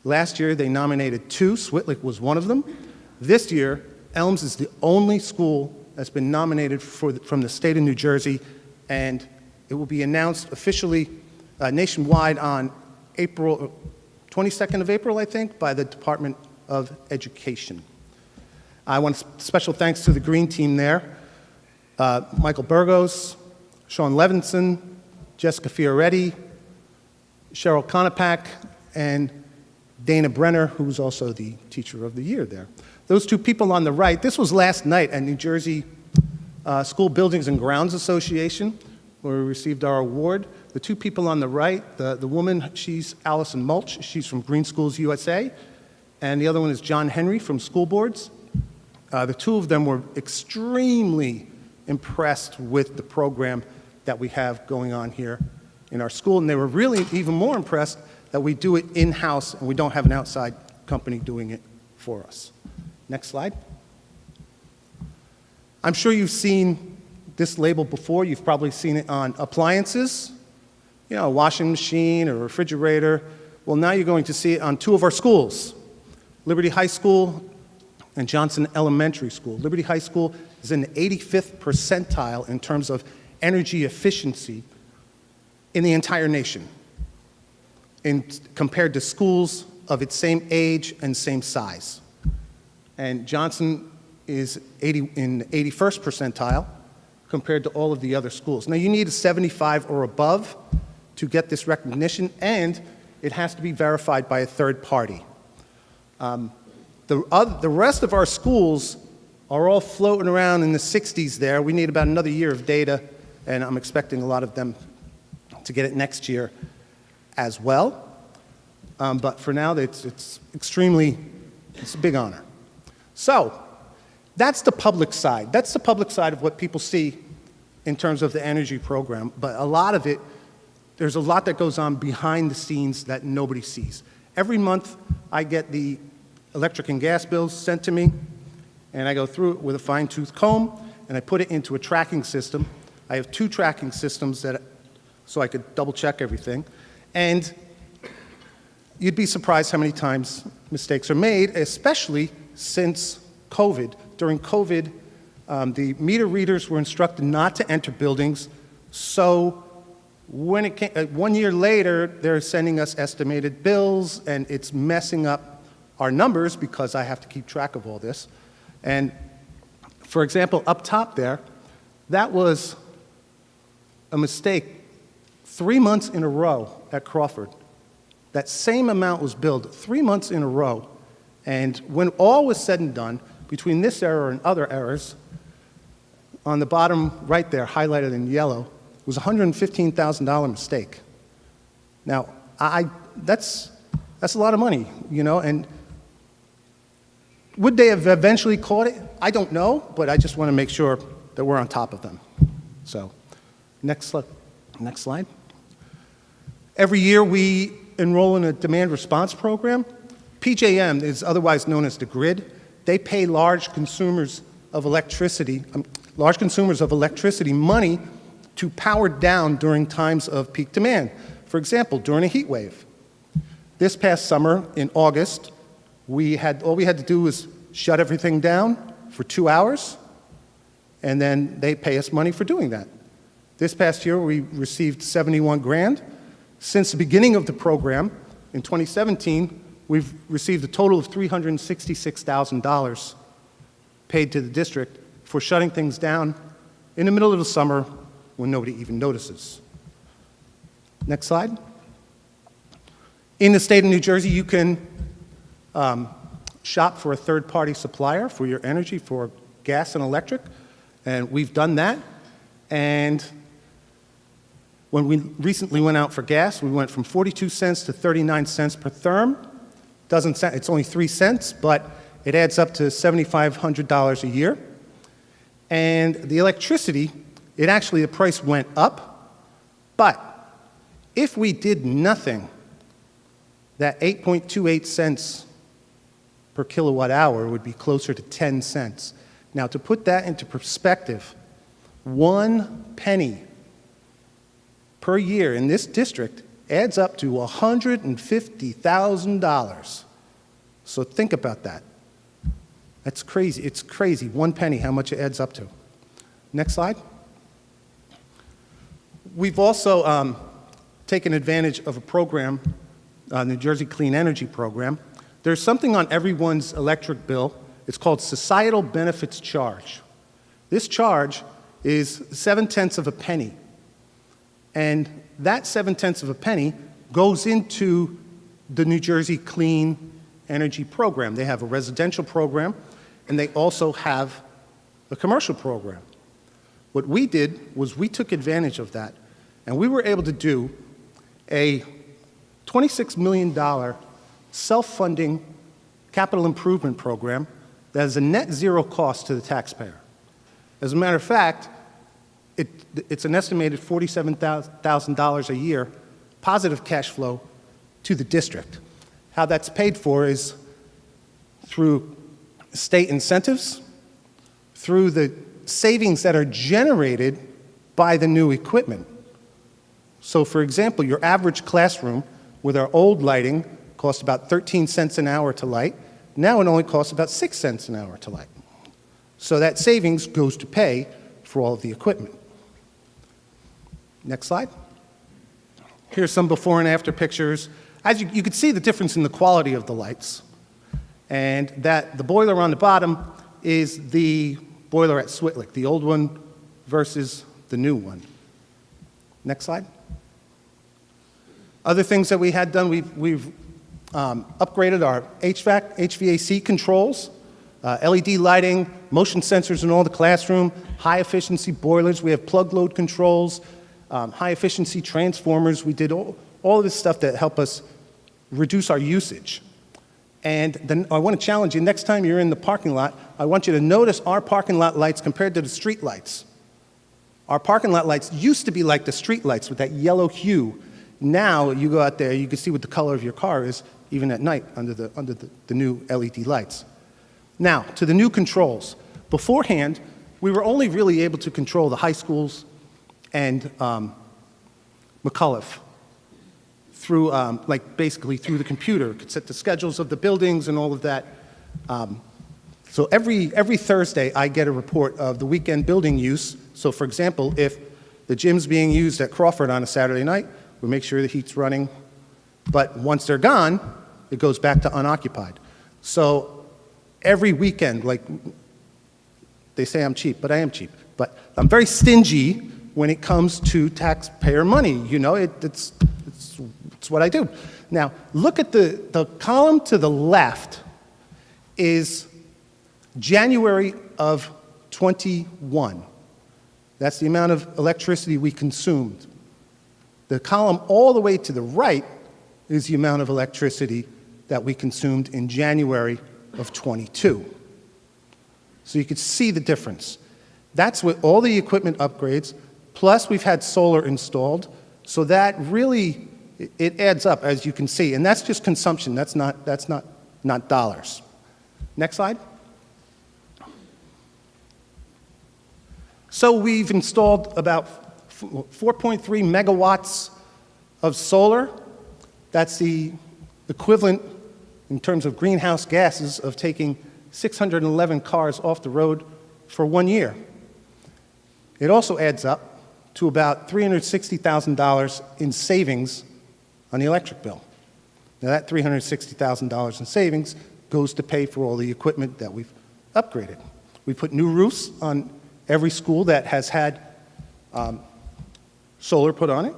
Last year they nominated 2, Switlick was one of them. This year, Elms is the only school that's been nominated from the state of New Jersey, and it will be announced officially nationwide on April 22nd of April, I think, by the Department of Education. I want special thanks to the green team there. Michael Burgos, Sean Levinson, Jessica Fioretti, Cheryl Konopak, and Dana Brenner, who was also the Teacher of the Year there. Those 2 people on the right, this was last night at New Jersey School Buildings and Grounds Association, where we received our award. The 2 people on the right, the woman, she's Allison Mulch, she's from Green Schools USA, and the other one is John Henry from School Boards. The 2 of them were extremely impressed with the program that we have going on here in our school, and they were really even more impressed that we do it in-house and we don't have an outside company doing it for us. Next slide. I'm sure you've seen this label before. You've probably seen it on appliances, a washing machine or refrigerator. Well, now you're going to see it on 2 of our schools, Liberty High School and Johnson Elementary School. Liberty High School is in the 85th percentile in terms of energy efficiency in the entire nation, compared to schools of its same age and same size. And Johnson is in the 81st percentile compared to all of the other schools. Now, you need a 75 or above to get this recognition, and it has to be verified by a third party. The rest of our schools are all floating around in the 60s there. We need about another year of data, and I'm expecting a lot of them to get it next year as well. But for now, it's a big honor. So that's the public side. That's the public side of what people see in terms of the energy program. But a lot of it, there's a lot that goes on behind the scenes that nobody sees. Every month, I get the electric and gas bills sent to me, and I go through it with a fine-tooth comb, and I put it into a tracking system. I have 2 tracking systems so I could double-check everything. And you'd be surprised how many times mistakes are made, especially since COVID. During COVID, the meter readers were instructed not to enter buildings, so when it came, 1 year later, they're sending us estimated bills, and it's messing up our numbers because I have to keep track of all this. And for example, up top there, that was a mistake 3 months in a row at Crawford. That same amount was billed 3 months in a row. And when all was said and done, between this error and other errors, on the bottom right there, highlighted in yellow, was a $115,000 mistake. Now, that's a lot of money, and would they have eventually caught it? I don't know, but I just want to make sure that we're on top of them. So, next slide. Every year we enroll in a demand response program. PJM is otherwise known as the grid. They pay large consumers of electricity money to power down during times of peak demand. For example, during a heat wave. This past summer in August, all we had to do was shut everything down for 2 hours, and then they pay us money for doing that. This past year, we received $71 grand. Since the beginning of the program, in 2017, we've received a total of $366,000 paid to the district for shutting things down in the middle of the summer when nobody even notices. Next slide. In the state of New Jersey, you can shop for a third-party supplier for your energy, for gas and electric, and we've done that. And when we recently went out for gas, we went from 42 cents to 39 cents per therm. It's only 3 cents, but it adds up to $7,500 a year. And the electricity, the price went up, but if we did nothing, that 8.28 cents per kilowatt hour would be closer to 10 cents. Now, to put that into perspective, 1 penny per year in this district adds up to $150,000. So think about that. That's crazy. It's crazy. 1 penny, how much it adds up to. Next slide. We've also taken advantage of a program, New Jersey Clean Energy Program. There's something on everyone's electric bill. It's called Societal Benefits Charge. This charge is 7/10 of a penny. And that 7/10 of a penny goes into the New Jersey Clean Energy Program. They have a residential program, and they also have a commercial program. What we did was we took advantage of that, and we were able to do a $26 million self-funding capital improvement program that has a net zero cost to the taxpayer. As a matter of fact, it's an estimated $47,000 a year positive cash flow to the district. How that's paid for is through state incentives, through the savings that are generated by the new equipment. So, for example, your average classroom with our old lighting cost about 13 cents an hour to light. Now it only costs about 6 cents an hour to light. So that savings goes to pay for all of the equipment. Next slide. Here's some before and after pictures. As you can see the difference in the quality of the lights. And that the boiler on the bottom is the boiler at Switlick, the old one versus the new one. Next slide. Other things that we had done, we've upgraded our HVAC controls, LED lighting, motion sensors in all the classroom, high-efficiency boilers. We have plug-load controls, high-efficiency transformers. We did all of this stuff that help us reduce our usage. And then I want to challenge you, next time you're in the parking lot, I want you to notice our parking lot lights compared to the street lights. Our parking lot lights used to be like the street lights with that yellow hue. Now, you go out there, you can see what the color of your car is, even at night, under the new LED lights. Now, to the new controls. Beforehand, we were only really able to control the high schools and McCullough through, basically through the computer. Could set the schedules of the buildings and all of that. So every Thursday, I get a report of the weekend building use. So, for example, if the gym's being used at Crawford on a Saturday night, we make sure the heat's running. But once they're gone, it goes back to unoccupied. So every weekend, like they say I'm cheap, but I am cheap. But I'm very stingy when it comes to taxpayer money. You know, it's what I do. Now, look at the column to the left is January of 21. That's the amount of electricity we consumed. The column all the way to the right is the amount of electricity that we consumed in January of 22. So you could see the difference. That's with all the equipment upgrades, plus we've had solar installed, so that really, it adds up, as you can see, and that's just consumption, that's not dollars. Next slide. So we've installed about 4.3 megawatts of solar. That's the equivalent, in terms of greenhouse gases, of taking 611 cars off the road for 1 year. It also adds up to about $360,000 in savings on the electric bill. Now, that $360,000 in savings goes to pay for all the equipment that we've upgraded. We put new roofs on every school that has had solar put on it,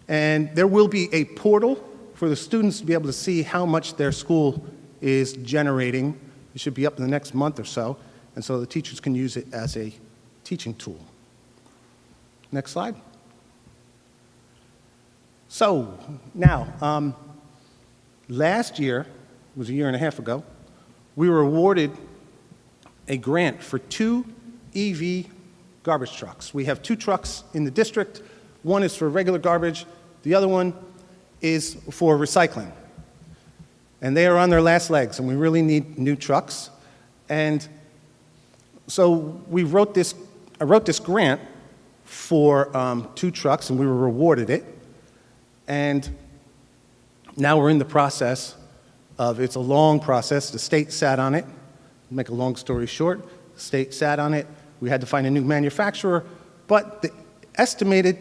and there will be a portal for the students to be able to see how much their school is generating. It should be up in the next month or so, and so the teachers can use it as a teaching tool. Next slide. So, now, last year, it was a year and a half ago, we were awarded a grant for 2 EV garbage trucks. We have 2 trucks in the district. One is for regular garbage. The other one is for recycling. And they are on their last legs, and we really need new trucks. And so I wrote this grant for 2 trucks, and we were awarded it. And now we're in the process of, it's a long process. The state sat on it. Make a long story short, the state sat on it. We had to find a new manufacturer, but the estimated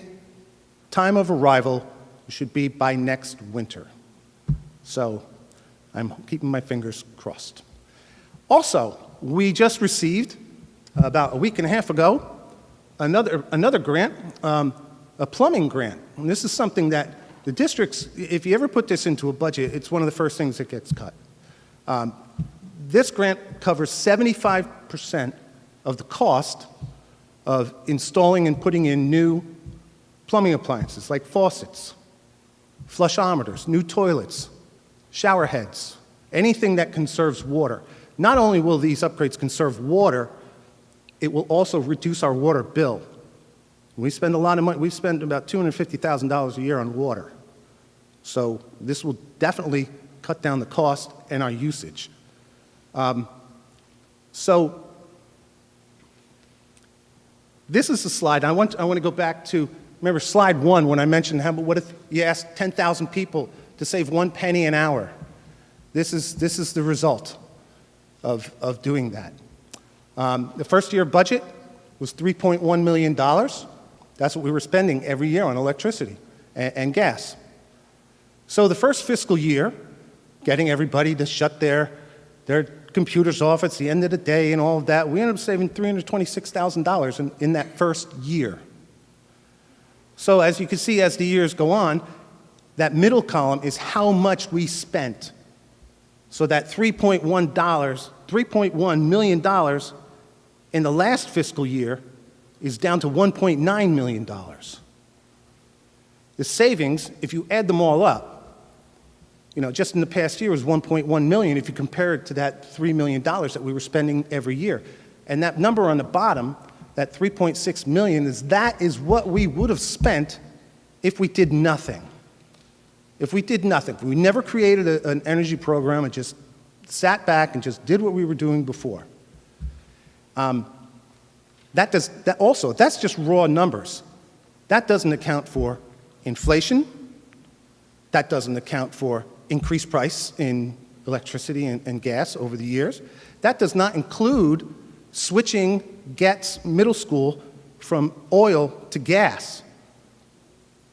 time of arrival should be by next winter. So I'm keeping my fingers crossed. Also, we just received, about a week and a half ago, another grant, a plumbing grant. And this is something that the districts, if you ever put this into a budget, it's one of the first things that gets cut. This grant covers 75% of the cost of installing and putting in new plumbing appliances like faucets, flushometers, new toilets, shower heads, anything that conserves water. Not only will these upgrades conserve water, it will also reduce our water bill. We spend a lot of money. We spend about $250,000 a year on water. So this will definitely cut down the cost and our usage. So this is the slide. I want to go back to, remember slide 1 when I mentioned what if you asked 10,000 people to save 1 penny an hour? This is the result of doing that. The first year budget was $3.1 million. That's what we were spending every year on electricity and gas. So the first fiscal year, getting everybody to shut their computers off at the end of the day and all of that, we ended up saving $326,000 in that first year. So as you can see, as the years go on, that middle column is how much we spent. So that $3.1 million in the last fiscal year is down to $1.9 million. The savings, if you add them all up, just in the past year was $1.1 million if you compare it to that $3 million that we were spending every year. And that number on the bottom, that $3.6 million, that is what we would have spent if we did nothing. If we did nothing, if we never created an energy program and just sat back and just did what we were doing before. That's just raw numbers. That doesn't account for inflation. That doesn't account for increased price in electricity and gas over the years. That does not include switching Getz Middle School from oil to gas.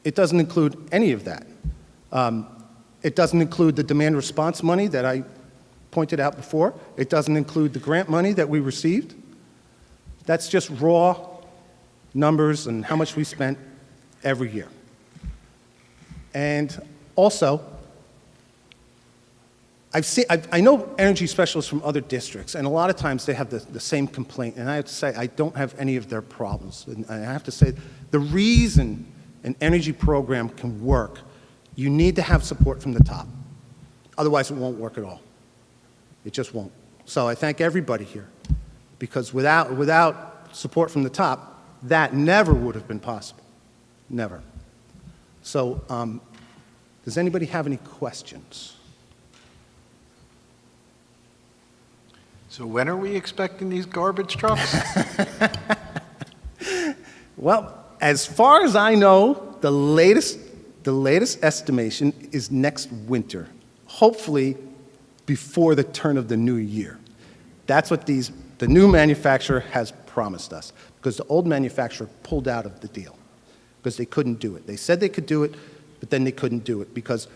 It doesn't include any of that. It doesn't include the demand response money that I pointed out before. It doesn't include the grant money that we received. That's just raw numbers and how much we spent every year. And also, I know energy specialists from other districts, and a lot of times they have the same complaint, and I have to say I don't have any of their problems. And I have to say the reason an energy program can work, you need to have support from the top. Otherwise, it won't work at all. It just won't. So I thank everybody here, because without support from the top, that never would have been possible. Never. So does anybody have any questions? So when are we expecting these garbage trucks? Well, as far as I know, the latest estimation is next winter, hopefully before the turn of the new year. That's what the new manufacturer has promised us, because the old manufacturer pulled out of the deal because they couldn't do it. They said they could do it, but then they couldn't do it because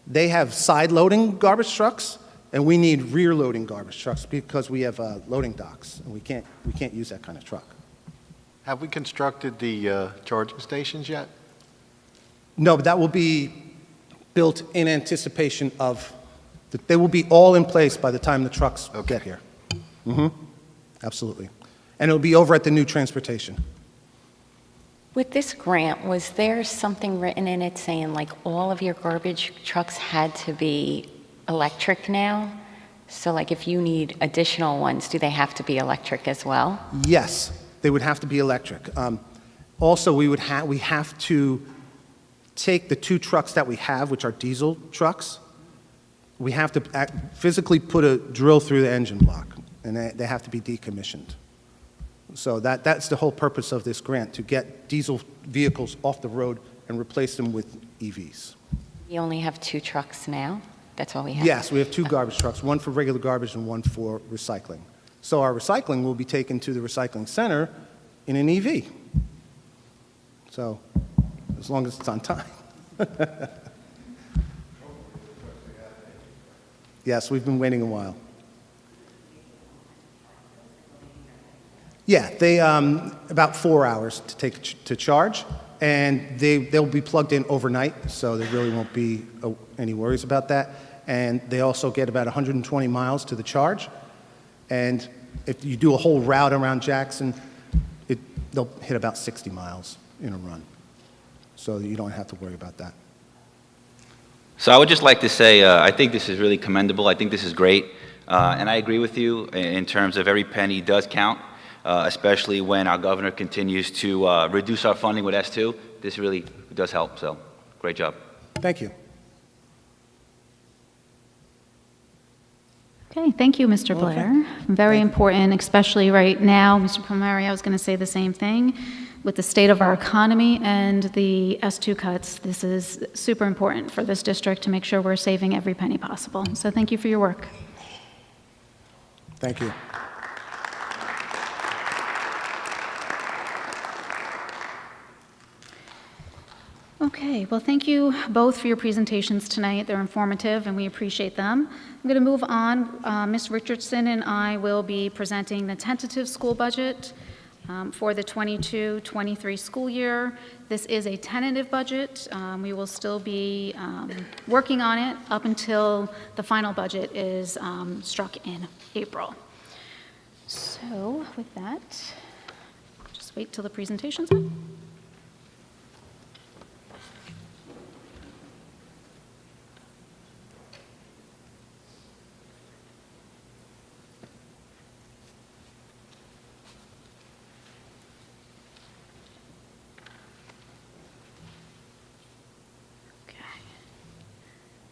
They have side-loading garbage trucks, and we need rear-loading garbage trucks because we have loading docks, and we can't use that kind of truck. Have we constructed the charging stations yet? No, but that will be built in anticipation of, they will be all in place by the time the trucks get here. Absolutely. And it'll be over at the new transportation. With this grant, was there something written in it saying like all of your garbage trucks had to be electric now? So like if you need additional ones, do they have to be electric as well? Yes, they would have to be electric. Also, we have to take the 2 trucks that we have, which are diesel trucks. We have to physically put a drill through the engine block, and they have to be decommissioned. So that's the whole purpose of this grant, to get diesel vehicles off the road and replace them with EVs. You only have 2 trucks now? That's all we have? Yes, we have 2 garbage trucks, one for regular garbage and one for recycling. So our recycling will be taken to the recycling center in an EV. So as long as it's on time. Yes, we've been waiting a while. Yeah, they about 4 hours to charge, and they'll be plugged in overnight, so there really won't be any worries about that. And they also get about 120 miles to the charge. And if you do a whole route around Jackson, they'll hit about 60 miles in a run. So you don't have to worry about that. So I would just like to say, I think this is really commendable. I think this is great. And I agree with you in terms of every penny does count, especially when our governor continues to reduce our funding with S2. This really does help, so great job. Thank you. Okay, thank you, Mr. Blair. Very important, especially right now. Mr. Palmieri, I was going to say the same thing. With the state of our economy and the S2 cuts, this is super important for this district to make sure we're saving every penny possible. So thank you for your work. Thank you. Okay, well, thank you both for your presentations tonight. They're informative, and we appreciate them. I'm going to move on. Ms. Richardson and I will be presenting the tentative school budget for the 22-23 school year. This is a tentative budget. We will still be working on it up until the final budget is struck in April. So with that, just wait till the presentation's up.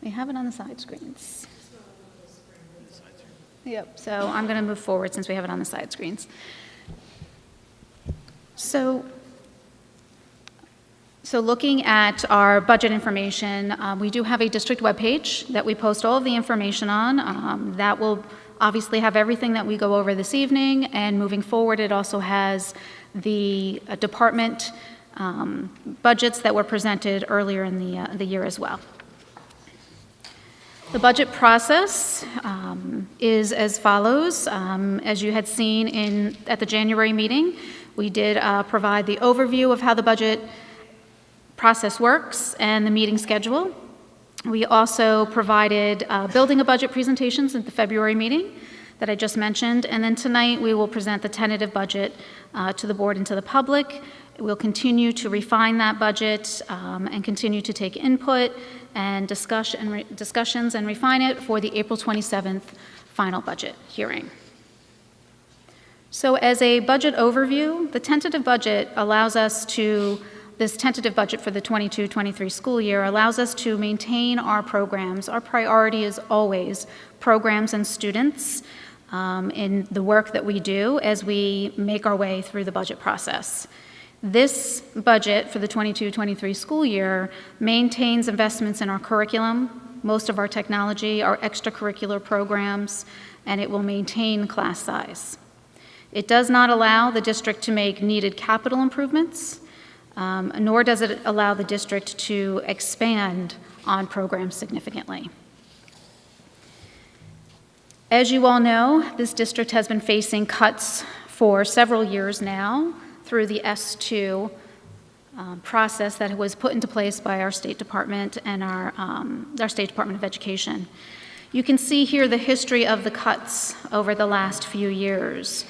We have it on the side screens. Yep, so I'm going to move forward since we have it on the side screens. So looking at our budget information, we do have a district webpage that we post all of the information on. That will obviously have everything that we go over this evening, and moving forward, it also has the department budgets that were presented earlier in the year as well. The budget process is as follows. As you had seen at the January meeting, we did provide the overview of how the budget process works and the meeting schedule. We also provided building a budget presentations at the February meeting that I just mentioned, and then tonight we will present the tentative budget to the board and to the public. We'll continue to refine that budget and continue to take input and discussions and refine it for the April 27th final budget hearing. So as a budget overview, the tentative budget allows us to, this tentative budget for the 22-23 school year allows us to maintain our programs. Our priority is always programs and students in the work that we do as we make our way through the budget process. This budget for the 22-23 school year maintains investments in our curriculum, most of our technology, our extracurricular programs, and it will maintain class size. It does not allow the district to make needed capital improvements. nor does it allow the district to expand on programs significantly. As you all know, this district has been facing cuts for several years now through the S2 process that was put into place by our State Department and our State Department of Education. You can see here the history of the cuts over the last few years,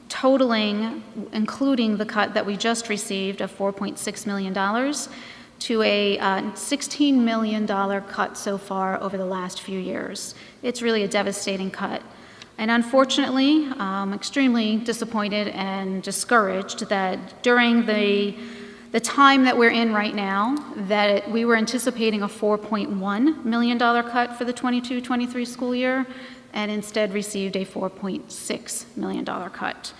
totaling, including the cut that we just received of $4.6 million, to a $16 million cut so far over the last few years. It's really a devastating cut. And unfortunately, I'm extremely disappointed and discouraged that during the time that we're in right now, that we were anticipating a $4.1 million cut for the 22-23 school year, and instead received a $4.6 million cut.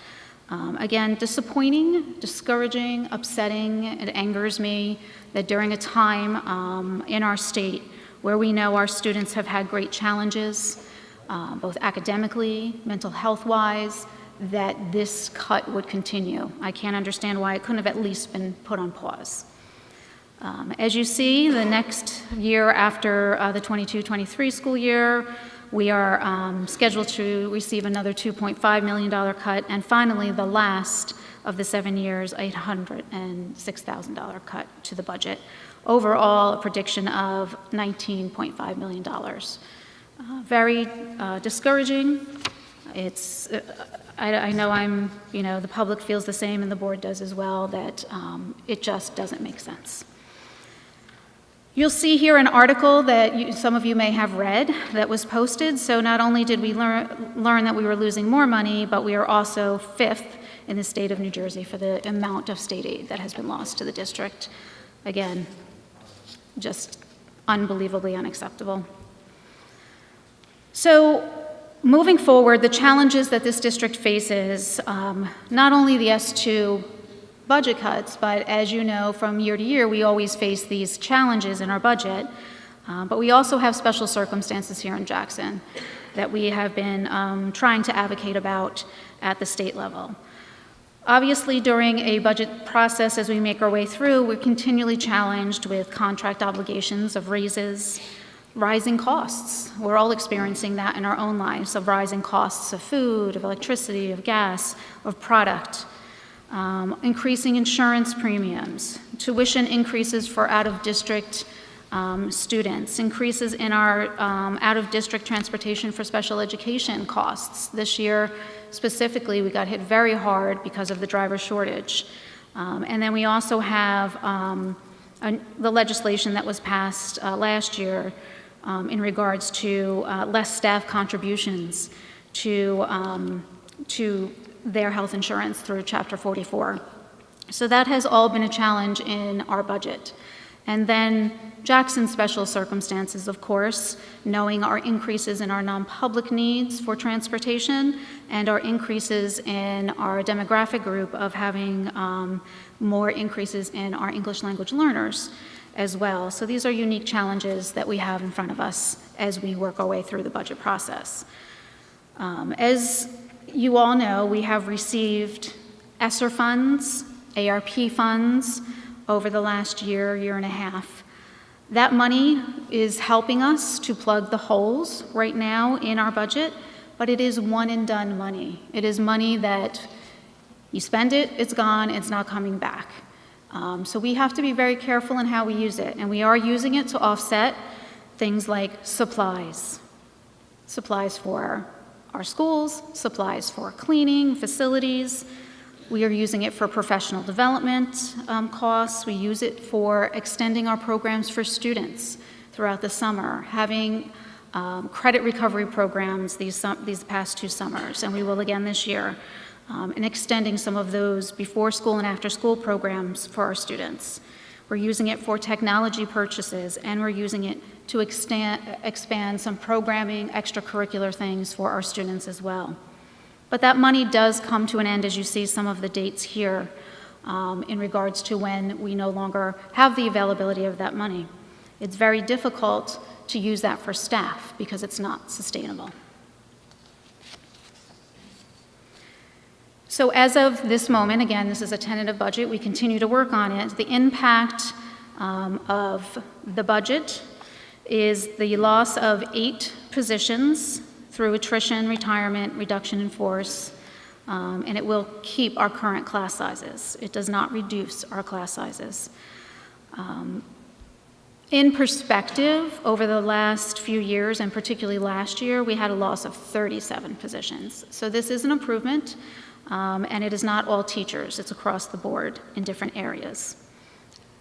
Again, disappointing, discouraging, upsetting. It angers me that during a time in our state where we know our students have had great challenges, both academically, mental health-wise, that this cut would continue. I can't understand why it couldn't have at least been put on pause. As you see, the next year after the 22-23 school year, we are scheduled to receive another $2.5 million cut, and finally, the last of the 7 years, $806,000 cut to the budget. Overall, a prediction of $19.5 million. Very discouraging. It's, I know the public feels the same and the board does as well, that it just doesn't make sense. You'll see here an article that some of you may have read that was posted. So not only did we learn that we were losing more money, but we are also 5th in the state of New Jersey for the amount of state aid that has been lost to the district. Again, just unbelievably unacceptable. So moving forward, the challenges that this district faces, not only the S2 budget cuts, but as you know, from year to year, we always face these challenges in our budget, but we also have special circumstances here in Jackson that we have been trying to advocate about at the state level. Obviously, during a budget process, as we make our way through, we're continually challenged with contract obligations of raises, rising costs. We're all experiencing that in our own lives, of rising costs of food, of electricity, of gas, of product. Increasing insurance premiums, tuition increases for out-of-district students, increases in our out-of-district transportation for special education costs. This year, specifically, we got hit very hard because of the driver shortage. And then we also have the legislation that was passed last year in regards to less staff contributions to their health insurance through Chapter 44. So that has all been a challenge in our budget. And then Jackson's special circumstances, of course, knowing our increases in our non-public needs for transportation and our increases in our demographic group of having more increases in our English language learners as well. So these are unique challenges that we have in front of us as we work our way through the budget process. As you all know, we have received ESSER funds, ARP funds over the last year and a half. That money is helping us to plug the holes right now in our budget, but it is one and done money. It is money that you spend it, it's gone, it's not coming back. So we have to be very careful in how we use it, and we are using it to offset things like supplies. Supplies for our schools, supplies for cleaning, facilities. We are using it for professional development costs. We use it for extending our programs for students throughout the summer, having credit recovery programs these past 2 summers, and we will again this year, and extending some of those before school and after school programs for our students. We're using it for technology purchases, and we're using it to expand some programming, extracurricular things for our students as well. But that money does come to an end, as you see some of the dates here, in regards to when we no longer have the availability of that money. It's very difficult to use that for staff because it's not sustainable. So as of this moment, again, this is a tentative budget, we continue to work on it. The impact of the budget is the loss of 8 positions through attrition, retirement, reduction in force, and it will keep our current class sizes. It does not reduce our class sizes. In perspective, over the last few years, and particularly last year, we had a loss of 37 positions. So this is an improvement, and it is not all teachers. It's across the board in different areas.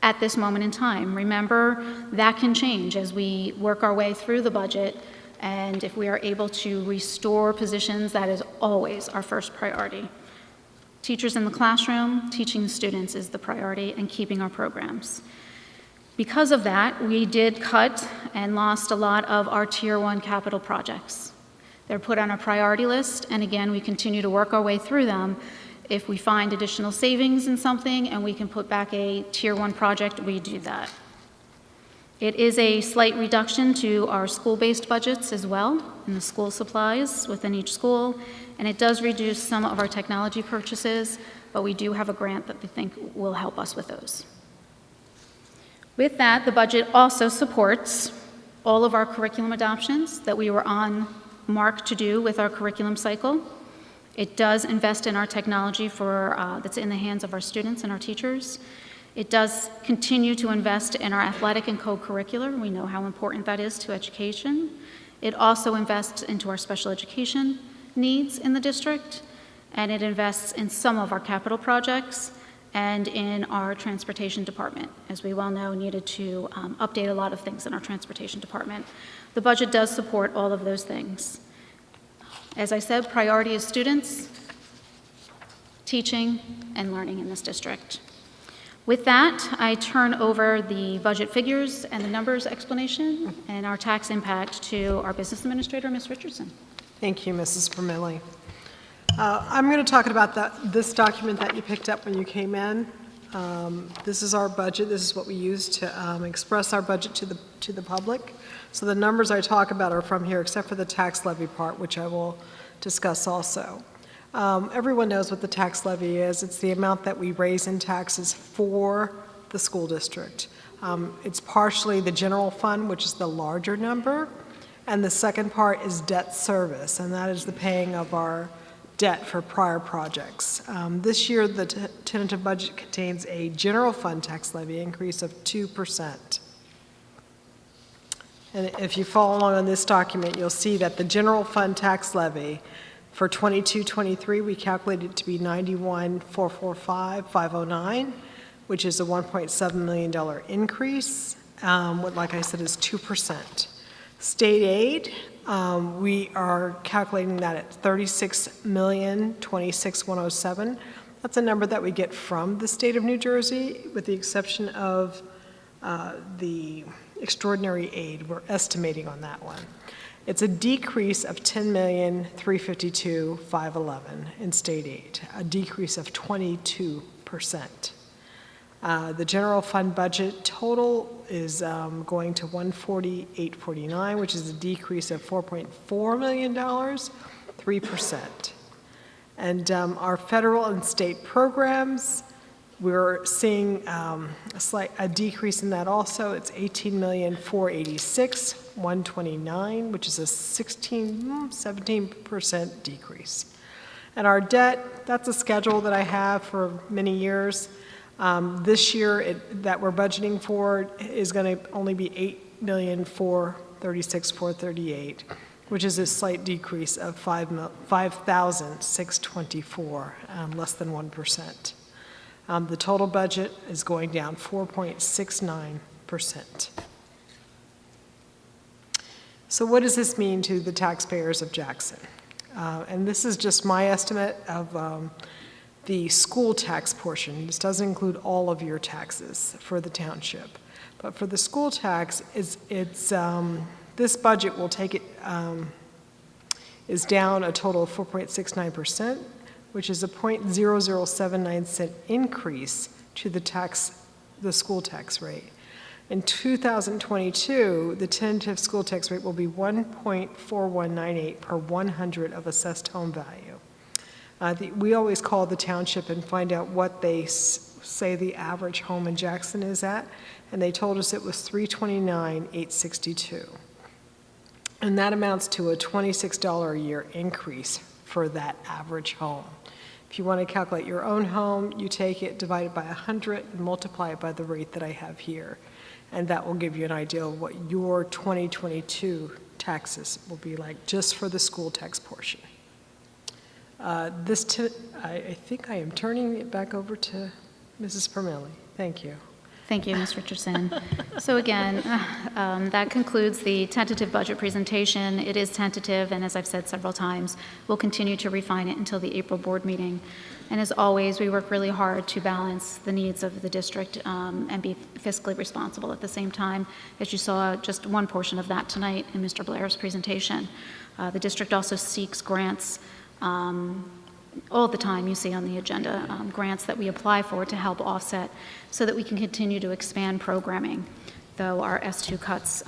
At this moment in time, remember, that can change as we work our way through the budget, and if we are able to restore positions, that is always our first priority. Teachers in the classroom, teaching the students is the priority, and keeping our programs. Because of that, we did cut and lost a lot of our Tier 1 capital projects. They're put on a priority list, and again, we continue to work our way through them. If we find additional savings in something and we can put back a Tier 1 project, we do that. It is a slight reduction to our school-based budgets as well, and the school supplies within each school, and it does reduce some of our technology purchases, but we do have a grant that we think will help us with those. With that, the budget also supports all of our curriculum adoptions that we were on mark to do with our curriculum cycle. It does invest in our technology that's in the hands of our students and our teachers. It does continue to invest in our athletic and co-curricular. We know how important that is to education. It also invests into our special education needs in the district, and it invests in some of our capital projects and in our transportation department. As we well know, needed to update a lot of things in our transportation department. The budget does support all of those things. As I said, priority is students, teaching, and learning in this district. With that, I turn over the budget figures and the numbers explanation and our tax impact to our business administrator, Ms. Richardson. Thank you, Mrs. Vermilly. I'm going to talk about this document that you picked up when you came in. This is our budget. This is what we use to express our budget to the public. So the numbers I talk about are from here, except for the tax levy part, which I will discuss also. Everyone knows what the tax levy is. It's the amount that we raise in taxes for the school district. It's partially the general fund, which is the larger number, and the second part is debt service, and that is the paying of our debt for prior projects. This year, the tentative budget contains a general fund tax levy increase of 2%. And if you follow along on this document, you'll see that the general fund tax levy for 22-23, we calculated it to be $91,445,509, which is a $1.7 million increase. What, like I said, is 2%. State aid, we are calculating that at $36,026,107. That's a number that we get from the state of New Jersey, with the exception of the extraordinary aid. We're estimating on that one. It's a decrease of $10,352,511 in state aid, a decrease of 22%. The general fund budget total is going to $148,49, which is a decrease of $4.4 million, 3%. And our federal and state programs, we're seeing a decrease in that also. It's $18,486,129, which is a 17% decrease. And our debt, that's a schedule that I have for many years. This year that we're budgeting for is going to only be $8,436,438, which is a slight decrease of $5,624, less than 1%. The total budget is going down 4.69%. So what does this mean to the taxpayers of Jackson? And this is just my estimate of the school tax portion. This doesn't include all of your taxes for the township. But for the school tax, this budget will take it, is down a total of 4.69%, which is a 0.0079 cent increase to the school tax rate. In 2022, the tentative school tax rate will be 1.4198 per 100 of assessed home value. We always call the township and find out what they say the average home in Jackson is at, and they told us it was $329,862. And that amounts to a $26 a year increase for that average home. If you want to calculate your own home, you take it, divide it by 100, and multiply it by the rate that I have here. And that will give you an idea of what your 2022 taxes will be like, just for the school tax portion. I think I am turning it back over to Mrs. Permilli. Thank you. Thank you, Ms. Richardson. So again, that concludes the tentative budget presentation. It is tentative, and as I've said several times, we'll continue to refine it until the April board meeting. And as always, we work really hard to balance the needs of the district and be fiscally responsible at the same time, as you saw just one portion of that tonight in Mr. Blair's presentation. The district also seeks grants all the time. You see on the agenda grants that we apply for to help offset so that we can continue to expand programming. Though our S2 cuts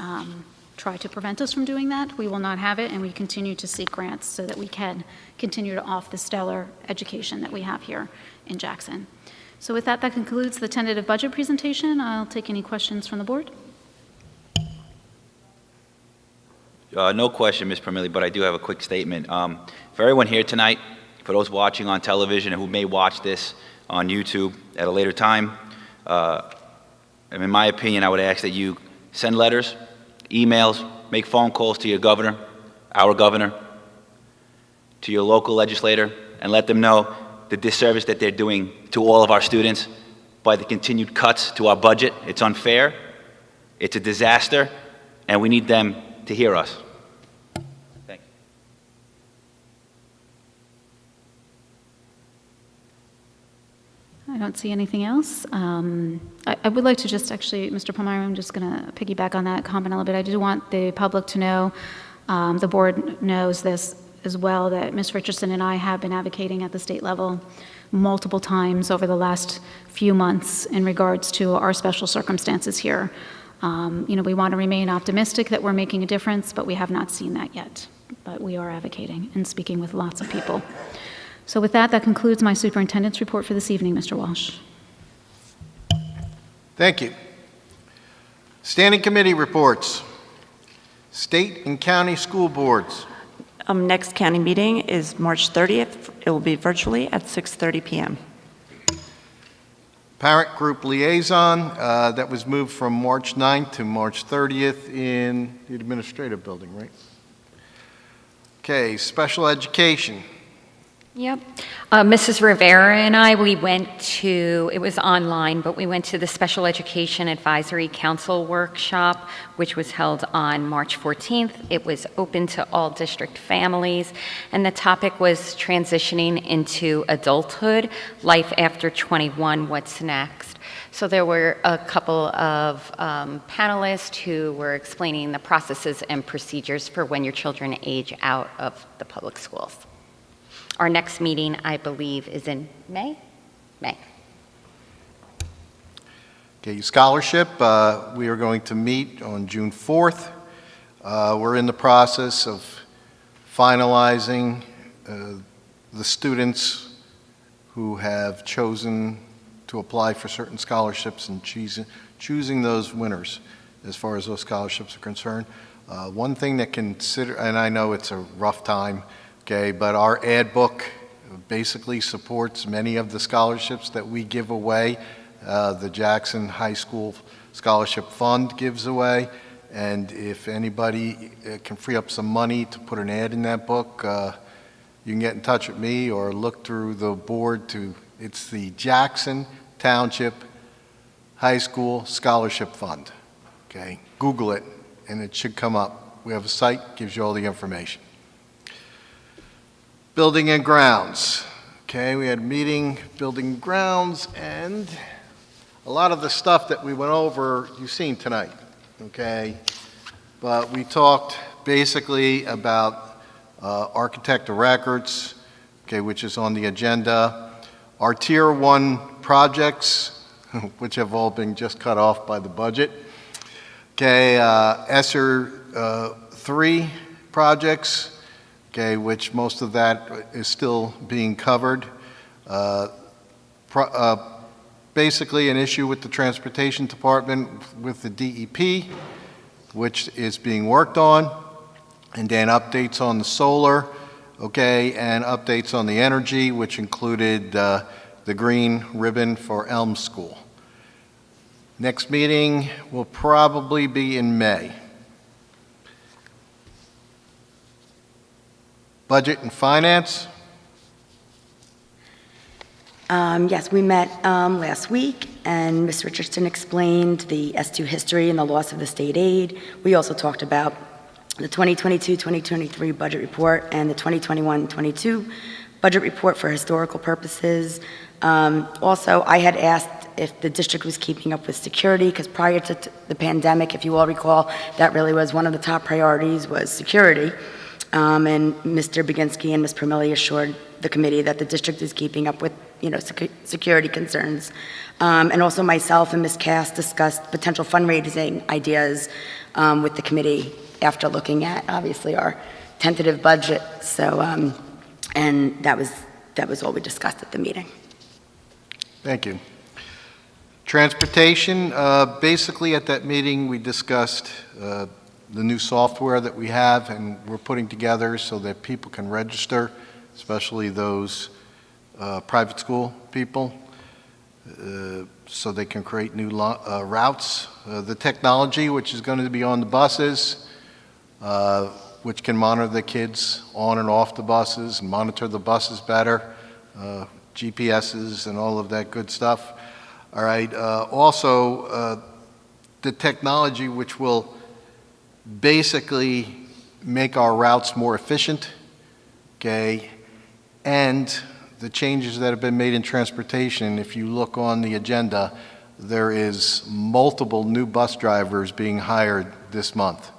try to prevent us from doing that, we will not have it, and we continue to seek grants so that we can continue to offer the stellar education that we have here in Jackson. So with that, that concludes the tentative budget presentation. I'll take any questions from the board. No question, Ms. Permilli, but I do have a quick statement. For everyone here tonight, for those watching on television and who may watch this on YouTube at a later time, in my opinion, I would ask that you send letters, emails, make phone calls to your governor, our governor, to your local legislator, and let them know the disservice that they're doing to all of our students by the continued cuts to our budget. It's unfair, it's a disaster, and we need them to hear us. Thanks. I don't see anything else. I would like to just actually, Mr. Palmyra, I'm just going to piggyback on that comment a little bit. I do want the public to know, the board knows this as well, that Ms. Richardson and I have been advocating at the state level multiple times over the last few months in regards to our special circumstances here. We want to remain optimistic that we're making a difference, but we have not seen that yet. But we are advocating and speaking with lots of people. So with that, that concludes my superintendent's report for this evening, Mr. Walsh. Thank you. Standing committee reports. State and county school boards. Next county meeting is March 30th. It will be virtually at 6:30 p.m. Parent group liaison, that was moved from March 9th to March 30th in the administrative building, right? Okay, special education. Yep. Mrs. Rivera and I, we went to, it was online, but we went to the Special Education Advisory Council workshop, which was held on March 14th. It was open to all district families, and the topic was transitioning into adulthood, life after 21, what's next. So there were a couple of panelists who were explaining the processes and procedures for when your children age out of the public schools. Our next meeting, I believe, is in May? May. Okay, scholarship, we are going to meet on June 4th. We're in the process of finalizing the students who have chosen to apply for certain scholarships and choosing those winners as far as those scholarships are concerned. One thing that consider, and I know it's a rough time, okay, but our ad book basically supports many of the scholarships that we give away. The Jackson High School Scholarship Fund gives away, and if anybody can free up some money to put an ad in that book, you can get in touch with me or look through the board to, it's the Jackson Township High School Scholarship Fund. Okay, Google it and it should come up. We have a site, gives you all the information. Building and grounds. Okay, we had a meeting, building and grounds, and a lot of the stuff that we went over, you've seen tonight, okay? But we talked basically about architect of records, okay, which is on the agenda. Our Tier 1 projects, which have all been just cut off by the budget. Okay, ESSER 3 projects, okay, which most of that is still being covered. Basically, an issue with the Transportation Department with the DEP, which is being worked on, and then updates on the solar, okay, and updates on the energy, which included the green ribbon for Elm School. Next meeting will probably be in May. Budget and Finance. Yes, we met last week, and Ms. Richardson explained the S2 history and the loss of the state aid. We also talked about the 2022-2023 budget report and the 2021-22 budget report for historical purposes. Also, I had asked if the district was keeping up with security, because prior to the pandemic, if you all recall, that really was one of the top priorities, was security. And Mr. Baginski and Ms. Permilli assured the committee that the district is keeping up with, security concerns. And also myself and Ms. Cass discussed potential fundraising ideas with the committee after looking at, obviously, our tentative budget. So, and that was all we discussed at the meeting. Thank you. Transportation, basically at that meeting, we discussed the new software that we have and we're putting together so that people can register, especially those private school people, so they can create new routes. The technology, which is going to be on the buses, which can monitor the kids on and off the buses and monitor the buses better, GPSs and all of that good stuff. All right. Also, the technology which will basically make our routes more efficient, okay, and the changes that have been made in transportation. If you look on the agenda, there is multiple new bus drivers being hired this month,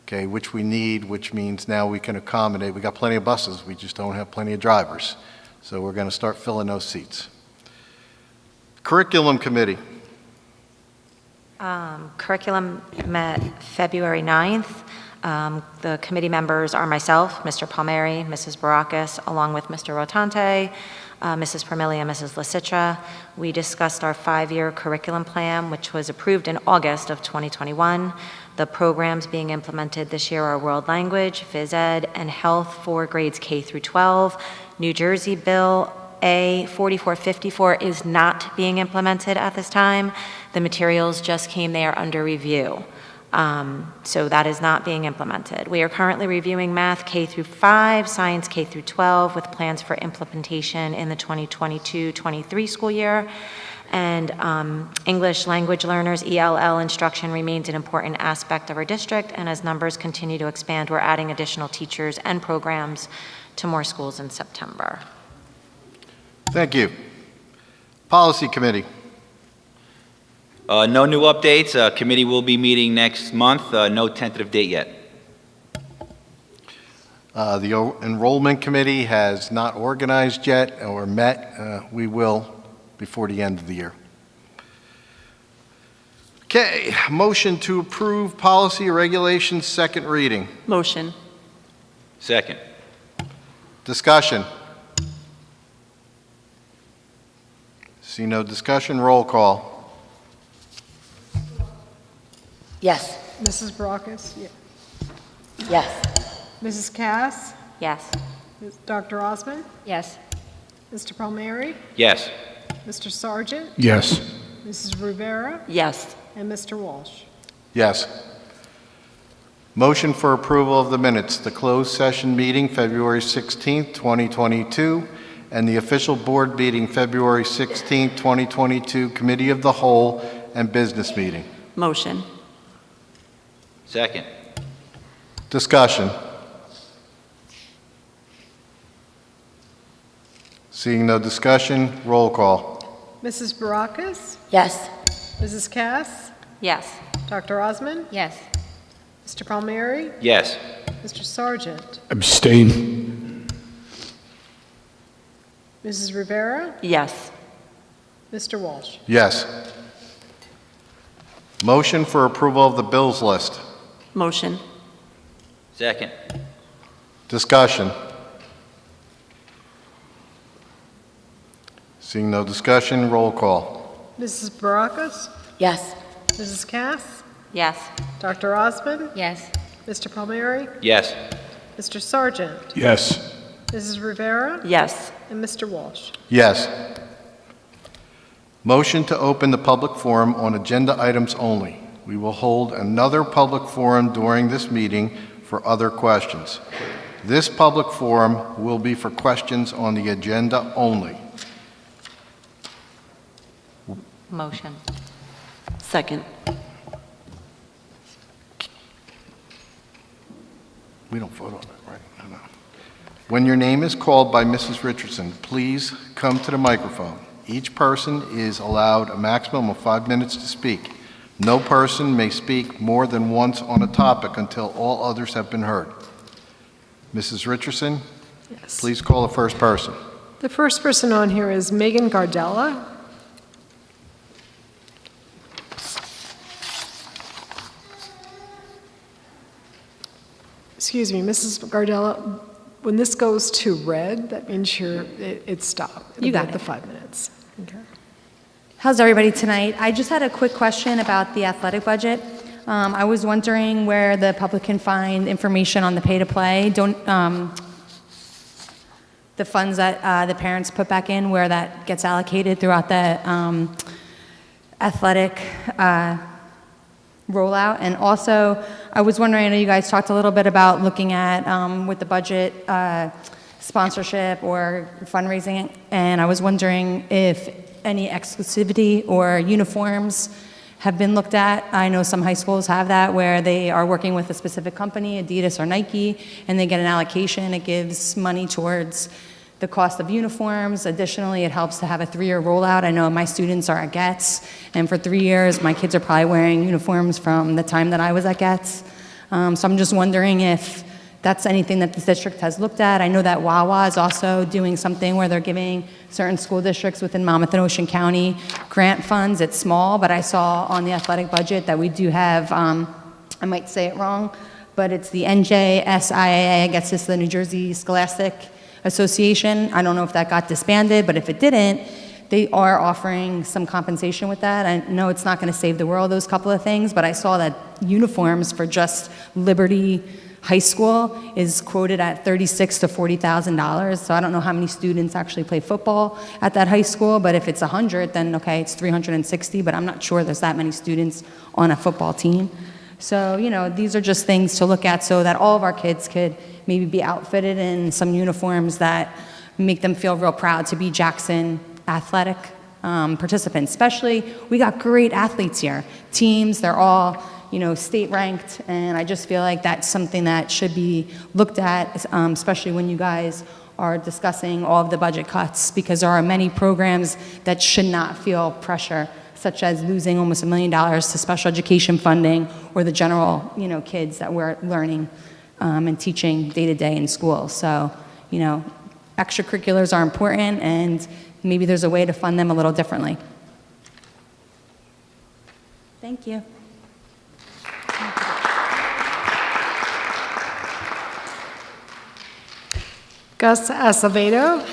okay, which we need, which means now we can accommodate. We got plenty of buses, we just don't have plenty of drivers. So we're going to start filling those seats. Curriculum Committee. Curriculum met February 9th. The committee members are myself, Mr. Palmieri, Mrs. Barakis, along with Mr. Rotante, Mrs. Permilli, and Mrs. Lasitra. We discussed our 5-year curriculum plan, which was approved in August of 2021. The programs being implemented this year are World Language, Phys Ed, and Health for grades K through 12. New Jersey Bill A 4454 is not being implemented at this time. The materials just came there under review. So that is not being implemented. We are currently reviewing math K through 5, science K through 12, with plans for implementation in the 2022-23 school year. And English language learners, ELL instruction remains an important aspect of our district, and as numbers continue to expand, we're adding additional teachers and programs to more schools in September. Thank you. Policy Committee. No new updates. Committee will be meeting next month. No tentative date yet. The Enrollment Committee has not organized yet or met. We will before the end of the year. Okay, motion to approve policy regulations, second reading. Motion. Second. Discussion. See no discussion, roll call. Yes. Mrs. Barakis? Yes. Mrs. Cass? Yes. Dr. Osmond? Yes. Mr. Palmieri? Yes. Mr. Sargent? Yes. Mrs. Rivera? Yes. And Mr. Walsh? Yes. Motion for approval of the minutes, the closed session meeting February 16th, 2022, and the official board meeting February 16th, 2022, Committee of the Whole and Business meeting. Motion. Second. Discussion. Seeing no discussion, roll call. Mrs. Barakis? Yes. Mrs. Cass? Yes. Dr. Osmond? Yes. Mr. Palmieri? Yes. Mr. Sargent? Abstain. Mrs. Rivera? Yes. Mr. Walsh? Yes. Motion for approval of the bills list. Motion. Second. Discussion. Seeing no discussion, roll call. Mrs. Barakas? Yes. Mrs. Cass? Yes. Dr. Osmond? Yes. Mr. Palmieri? Yes. Mr. Sargent? Yes. Mrs. Rivera? Yes. And Mr. Walsh? Yes. Motion to open the public forum on agenda items only. We will hold another public forum during this meeting for other questions. This public forum will be for questions on the agenda only. Motion. Second. We don't vote on it, right? No. When your name is called by Mrs. Richardson, please come to the microphone. Each person is allowed a maximum of 5 minutes to speak. No person may speak more than once on a topic until all others have been heard. Mrs. Richardson, Yes. please call the first person. The first person on here is Megan Gardella. Excuse me, Mrs. Gardella, when this goes to red, that means it's stopped. You got the it. 5 minutes. Okay. How's everybody tonight? I just had a quick question about the athletic budget. I was wondering where the public can find information on the pay-to-play, the funds that the parents put back in, where that gets allocated throughout the athletic rollout. And also, I was wondering, I know you guys talked a little bit about looking at, with the budget, sponsorship or fundraising, and I was wondering if any exclusivity or uniforms have been looked at. I know some high schools have that, where they are working with a specific company, Adidas or Nike, and they get an allocation. It gives money towards the cost of uniforms. Additionally, it helps to have a 3-year rollout. I know my students are at Getz, and for 3 years, my kids are probably wearing uniforms from the time that I was at Getz. So I'm just wondering if that's anything that this district has looked at. I know that Wawa is also doing something where they're giving certain school districts within Monmouth and Ocean County grant funds. It's small, but I saw on the athletic budget that we do have, I might say it wrong, but it's the NJSIAA, I guess it's the New Jersey Scholastic Association. I don't know if that got disbanded, but if it didn't, they are offering some compensation with that. I know it's not going to save the world, those couple of things, but I saw that uniforms for just Liberty High School is quoted at $36,000 to $40,000. So I don't know how many students actually play football at that high school, but if it's 100, then okay, it's 360, but I'm not sure there's that many students on a football team. So, you know, these are just things to look at so that all of our kids could maybe be outfitted in some uniforms that make them feel real proud to be Jackson athletic participants. Especially, we got great athletes here. Teams, they're all, you know, state ranked, and I just feel like that's something that should be looked at, especially when you guys are discussing all of the budget cuts, because there are many programs that should not feel pressure, such as losing almost $1 million to special education funding or the general, you know, kids that we're learning and teaching day to day in school. So, you know, extracurriculars are important, and maybe there's a way to fund them a little differently. Thank you. Gus Acevedo.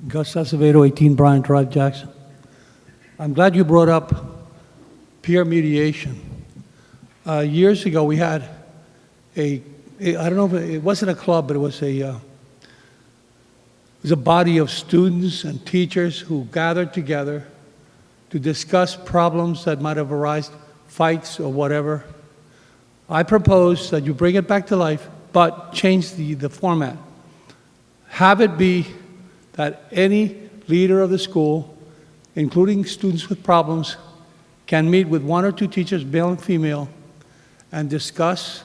Gus Acevedo, 18 Bryant Drive, Jackson. I'm glad you brought up peer mediation. Years ago, we had I don't know if it wasn't a club, but it was a body of students and teachers who gathered together to discuss problems that might have arisen, fights or whatever. I propose that you bring it back to life, but change the format. Have it be that any leader of the school, including students with problems, can meet with 1 or 2 teachers, male and female, and discuss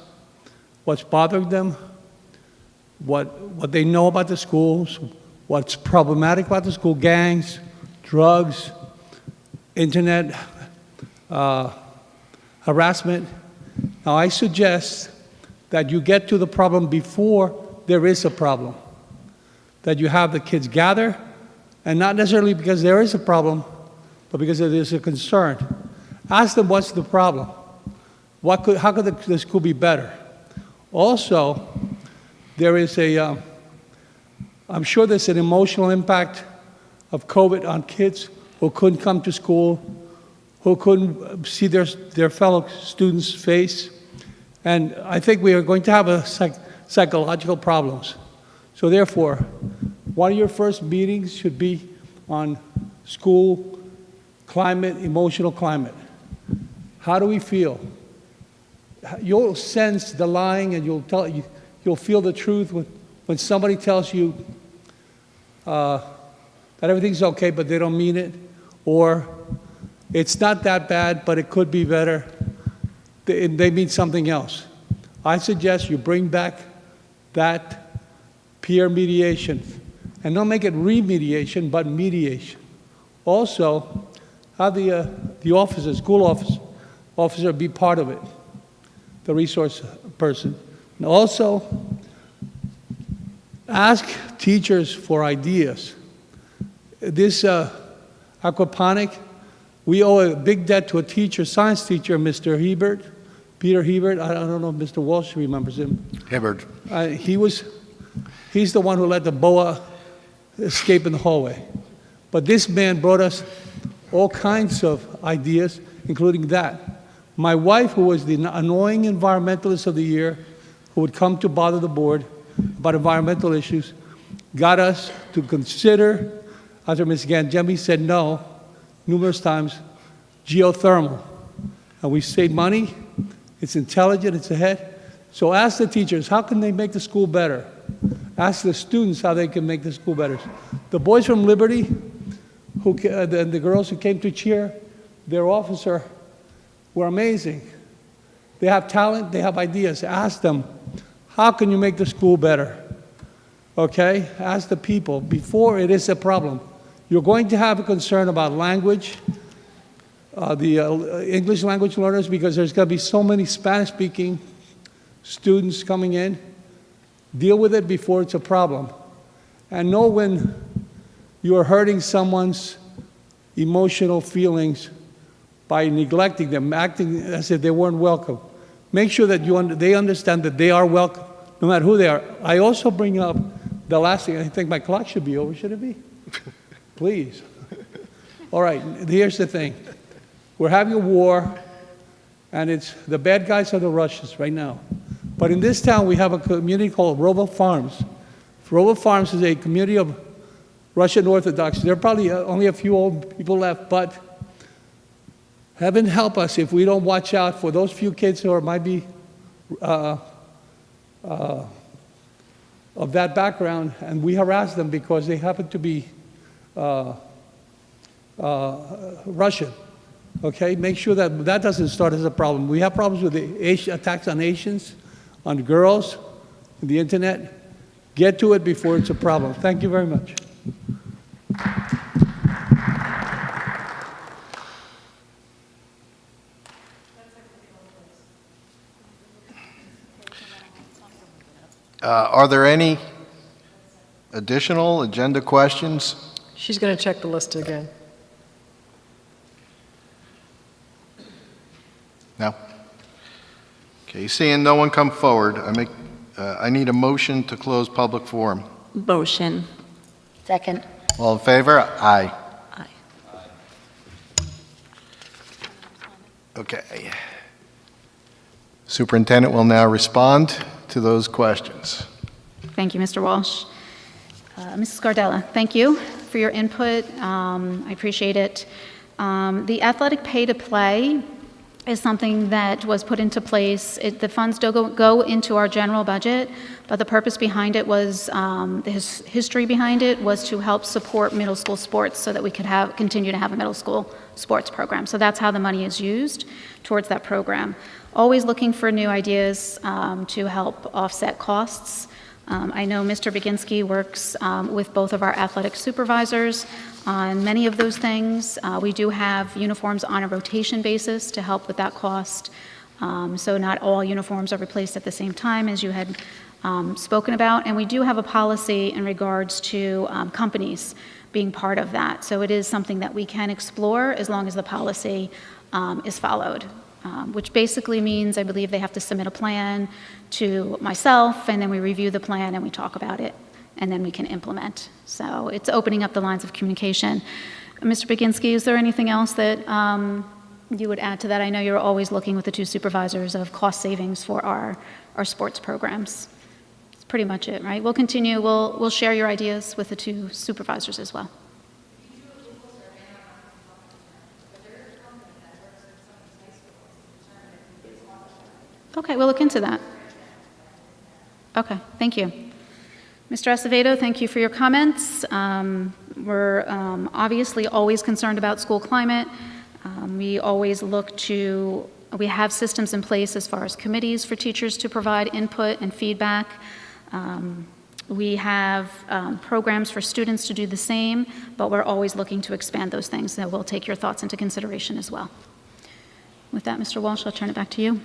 what's bothering them, what they know about the schools, what's problematic about the school, gangs, drugs, internet harassment. Now, I suggest that you get to the problem before there is a problem, that you have the kids gather, and not necessarily because there is a problem, but because there is a concern. Ask them what's the problem. How could the school be better? Also, there is I'm sure there's an emotional impact of COVID on kids who couldn't come to school, who couldn't see their fellow students' face. And I think we are going to have psychological problems. So therefore, one of your first meetings should be on school climate, emotional climate. How do we feel? You'll sense the lying, and you'll feel the truth when somebody tells you that everything's okay, but they don't mean it, or it's not that bad, but it could be better. They mean something else. I suggest you bring back that peer mediation, and don't make it remediation, but mediation. Also, have the officer, school officer be part of it, the resource person. And also, ask teachers for ideas. This aquaponic, we owe a big debt to a teacher, science teacher, Mr. Hebert, Peter Hebert. I don't know if Mr. Walsh remembers him. Hibbard. He's the one who let the boa escape in the hallway. But this man brought us all kinds of ideas, including that. My wife, who was the annoying environmentalist of the year, who would come to bother the board about environmental issues, got us to consider, after Ms. Gangemi said no numerous times, geothermal. And we saved money. It's intelligent. It's ahead. So ask the teachers, how can they make the school better? Ask the students how they can make the school better. The boys from Liberty, the girls who came to cheer, their officer, were amazing. They have talent. They have ideas. Ask them, how can you make the school better? Okay? Ask the people before it is a problem. You're going to have a concern about language, the English language learners, because there's going to be so many Spanish-speaking students coming in. Deal with it before it's a problem. And know when you are hurting someone's emotional feelings by neglecting them, acting as if they weren't welcome. Make sure that they understand that they are welcome, no matter who they are. I also bring up the last thing. I think my clock should be over. Should it be? Please. All right, here's the thing. We're having a war, and it's the bad guys are the Russians right now. But in this town, we have a community called Robo Farms. Robo Farms is a community of Russian Orthodox. There are probably only a few old people left, but heaven help us if we don't watch out for those few kids who might be of that background, and we harass them because they happen to be Russian. Okay, make sure that that doesn't start as a problem. We have problems with the attacks on Asians, on girls, the internet. Get to it before it's a problem. Thank you very much. Are there any additional agenda questions? She's going to check the list again. No? Okay, seeing no one come forward, I need a motion to close public forum. Motion. Second. All in favor? Aye. Aye. Okay. Superintendent will now respond to those questions. Thank you, Mr. Walsh. Mrs. Gardella, thank you for your input. I appreciate it. The athletic pay-to-play is something that was put into place. The funds do go into our general budget, but the purpose behind it was, the history behind it was to help support middle school sports so that we could continue to have a middle school sports program. So that's how the money is used towards that program. Always looking for new ideas to help offset costs. I know Mr. Baginski works with both of our athletic supervisors on many of those things. We do have uniforms on a rotation basis to help with that cost. So not all uniforms are replaced at the same time, as you had spoken about. And we do have a policy in regards to companies being part of that. So it is something that we can explore as long as the policy is followed, which basically means I believe they have to submit a plan to myself, and then we review the plan and we talk about it, and then we can implement. So it's opening up the lines of communication. Mr. Baginski, is there anything else that you would add to that? I know you're always looking with the two supervisors of cost savings for our sports programs. That's pretty much it, right? We'll continue. We'll share your ideas with the two supervisors as well. Okay, we'll look into that. Okay, thank you. Mr. Acevedo, thank you for your comments. We're obviously always concerned about school climate. We always look to, we have systems in place as far as committees for teachers to provide input and feedback. We have programs for students to do the same, but we're always looking to expand those things, and we'll take your thoughts into consideration as well. With that, Mr. Walsh, I'll turn it back to you.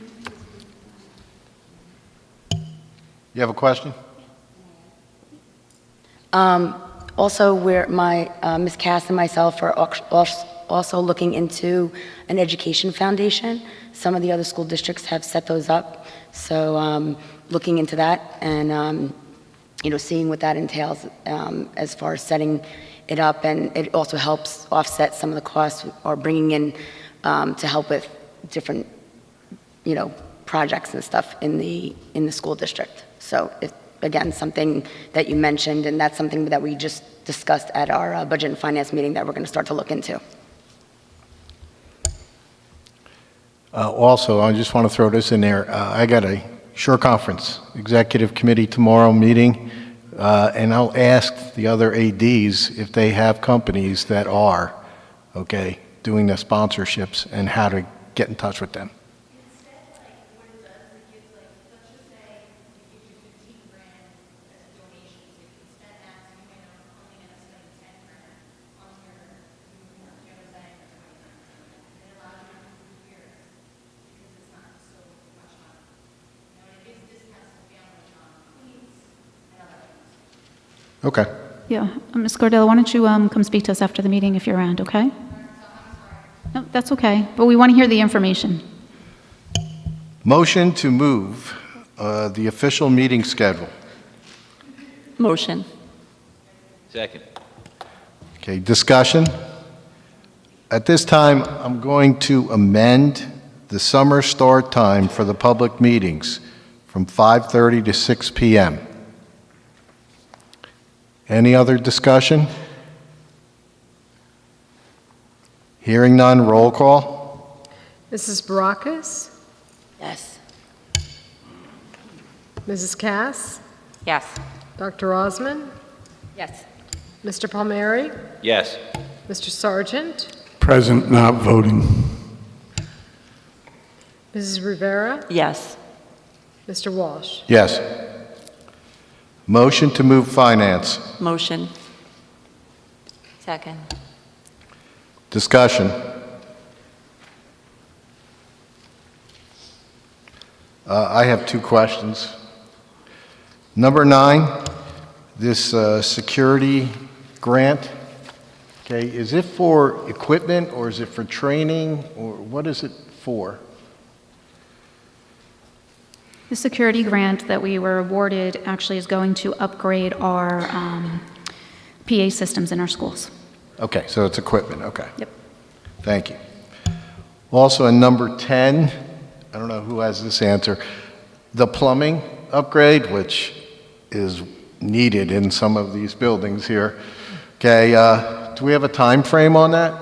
You have a question? Also, Ms. Cass and myself are also looking into an education foundation. Some of the other school districts have set those up, so looking into that and seeing what that entails as far as setting it up, and it also helps offset some of the costs or bringing in to help with different projects and stuff in the school district. So again, something that you mentioned, and that's something that we just discussed at our budget and finance meeting that we're going to start to look into. Also, I just want to throw this in there. I got a SURE conference, executive committee tomorrow meeting, and I'll ask the other ADs if they have companies that are, doing the sponsorships and how to get in touch with them. Okay. Yeah, Ms. Gardella, why don't you come speak to us after the meeting if you're around, okay? No, that's okay, but we want to hear the information. Motion to move the official meeting schedule. Motion. Second. Okay, discussion. At this time, I'm going to amend the summer start time for the public meetings from 5:30 to 6 p.m. Any other discussion? Hearing none, roll call. Mrs. Barakis? Yes. Mrs. Cass? Yes. Dr. Osman? Yes. Mr. Palmieri? Yes. Mr. Sargent? Present, not voting. Mrs. Rivera? Yes. Mr. Walsh? Yes. Motion to move finance. Motion. Second. Discussion. I have two questions. Number 9, this security grant, is it for equipment or is it for training or what is it for? The security grant that we were awarded actually is going to upgrade our PA systems in our schools. Okay, so it's equipment, okay. Yep. Thank you. Also in number 10, I don't know who has this answer, the plumbing upgrade, which is needed in some of these buildings here. Okay, do we have a time frame on that?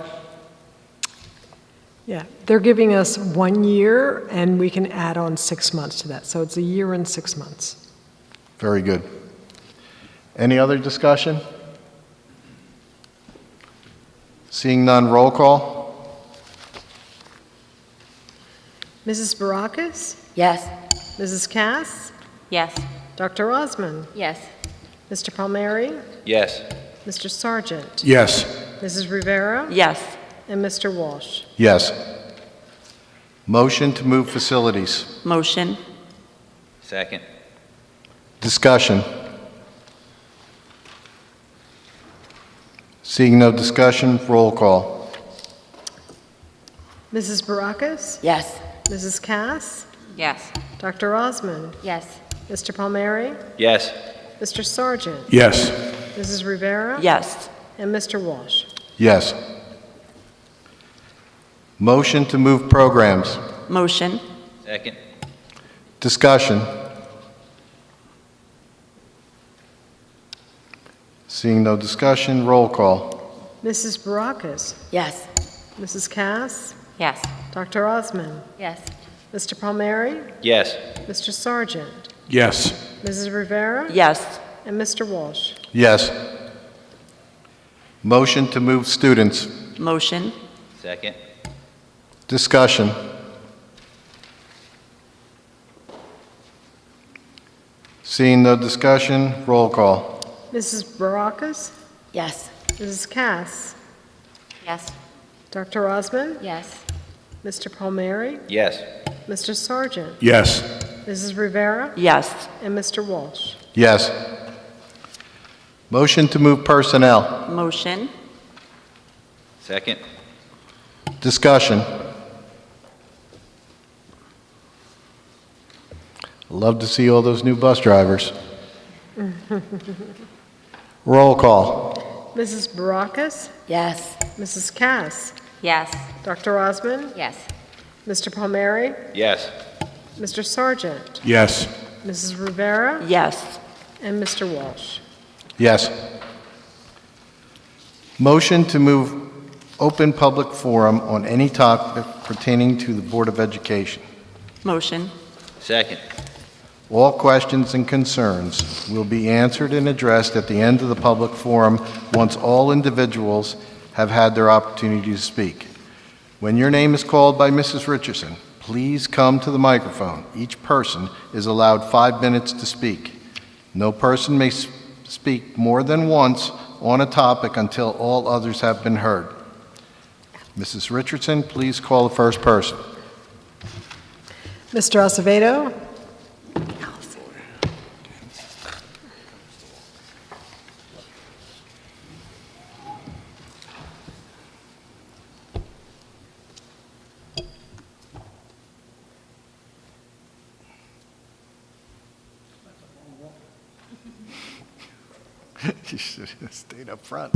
Yeah, they're giving us 1 year, and we can add on 6 months to that. So it's a year and 6 months. Very good. Any other discussion? Seeing none, roll call. Mrs. Barakis? Yes. Mrs. Cass? Yes. Dr. Osmond? Yes. Mr. Palmieri? Yes. Mr. Sargent? Yes. Mrs. Rivera? Yes. And Mr. Walsh? Yes. Motion to move facilities. Motion. Second. Discussion. Seeing no discussion, roll call. Mrs. Barakas? Yes. Mrs. Cass? Yes. Dr. Osmond? Yes. Mr. Palmieri? Yes. Mr. Sargent? Yes. Mrs. Rivera? Yes. And Mr. Walsh? Yes. Motion to move programs. Motion. Second. Discussion. Seeing no discussion, roll call. Mrs. Barakas? Yes. Mrs. Cass? Yes. Dr. Osmond? Yes. Mr. Palmieri? Yes. Mr. Sargent? Yes. Mrs. Rivera? Yes. And Mr. Walsh? Yes. Motion to move students. Motion. Second. Discussion. Seeing no discussion, roll call. Mrs. Barakas? Yes. Mrs. Cass? Yes. Dr. Osmond? Yes. Mr. Palmieri? Yes. Mr. Sargent? Yes. Mrs. Rivera? Yes. And Mr. Walsh? Yes. Motion to move personnel. Motion. Second. Discussion. Love to see all those new bus drivers. Roll call. Mrs. Barakas? Yes. Mrs. Cass? Yes. Dr. Osmond? Yes. Mr. Palmieri? Yes. Mr. Sargent? Yes. Mrs. Rivera? Yes. And Mr. Walsh? Yes. Motion to move open public forum on any topic pertaining to the Board of Education. Motion. Second. All questions and concerns will be answered and addressed at the end of the public forum once all individuals have had their opportunity to speak. When your name is called by Mrs. Richardson, please come to the microphone. Each person is allowed 5 minutes to speak. No person may speak more than once on a topic until all others have been heard. Mrs. Richardson, please call the first person. Mr. Acevedo? You should have stayed up front.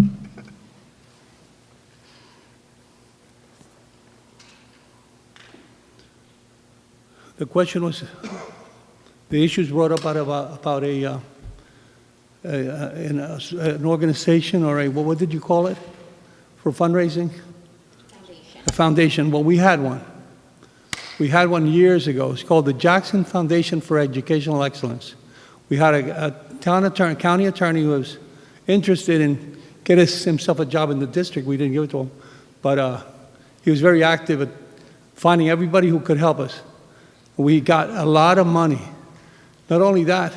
The question was, the issues brought up about an organization or what did you call it for fundraising? Foundation. A foundation. Well, we had one. We had one years ago. It's called the Jackson Foundation for Educational Excellence. We had a county attorney who was interested in getting himself a job in the district. We didn't give it to him, but he was very active at finding everybody who could help us. We got a lot of money. Not only that,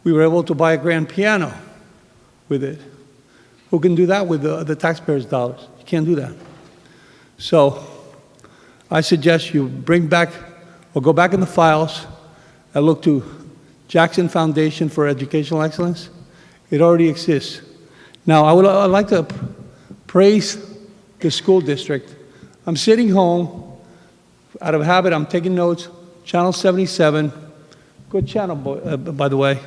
we were able to buy a grand piano with it. Who can do that with the taxpayers' dollars? You can't do that. So I suggest you bring back or go back in the files and look to Jackson Foundation for Educational Excellence. It already exists. Now, I'd like to praise the school district. I'm sitting home. Out of habit, I'm taking notes. Channel 77, good channel, by the way.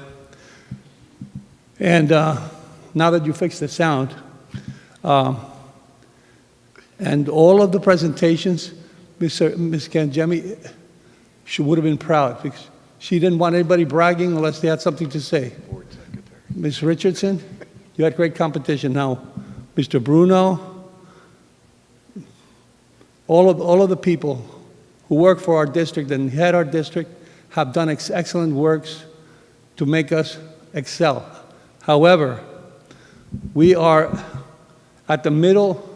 And now that you fixed the sound, and all of the presentations, Ms. Kangemi, she would have been proud because she didn't want anybody bragging unless they had something to say. Ms. Richardson, you had great competition. Now, Mr. Bruno, all of the people who work for our district and head our district have done excellent works to make us excel. However, we are at the middle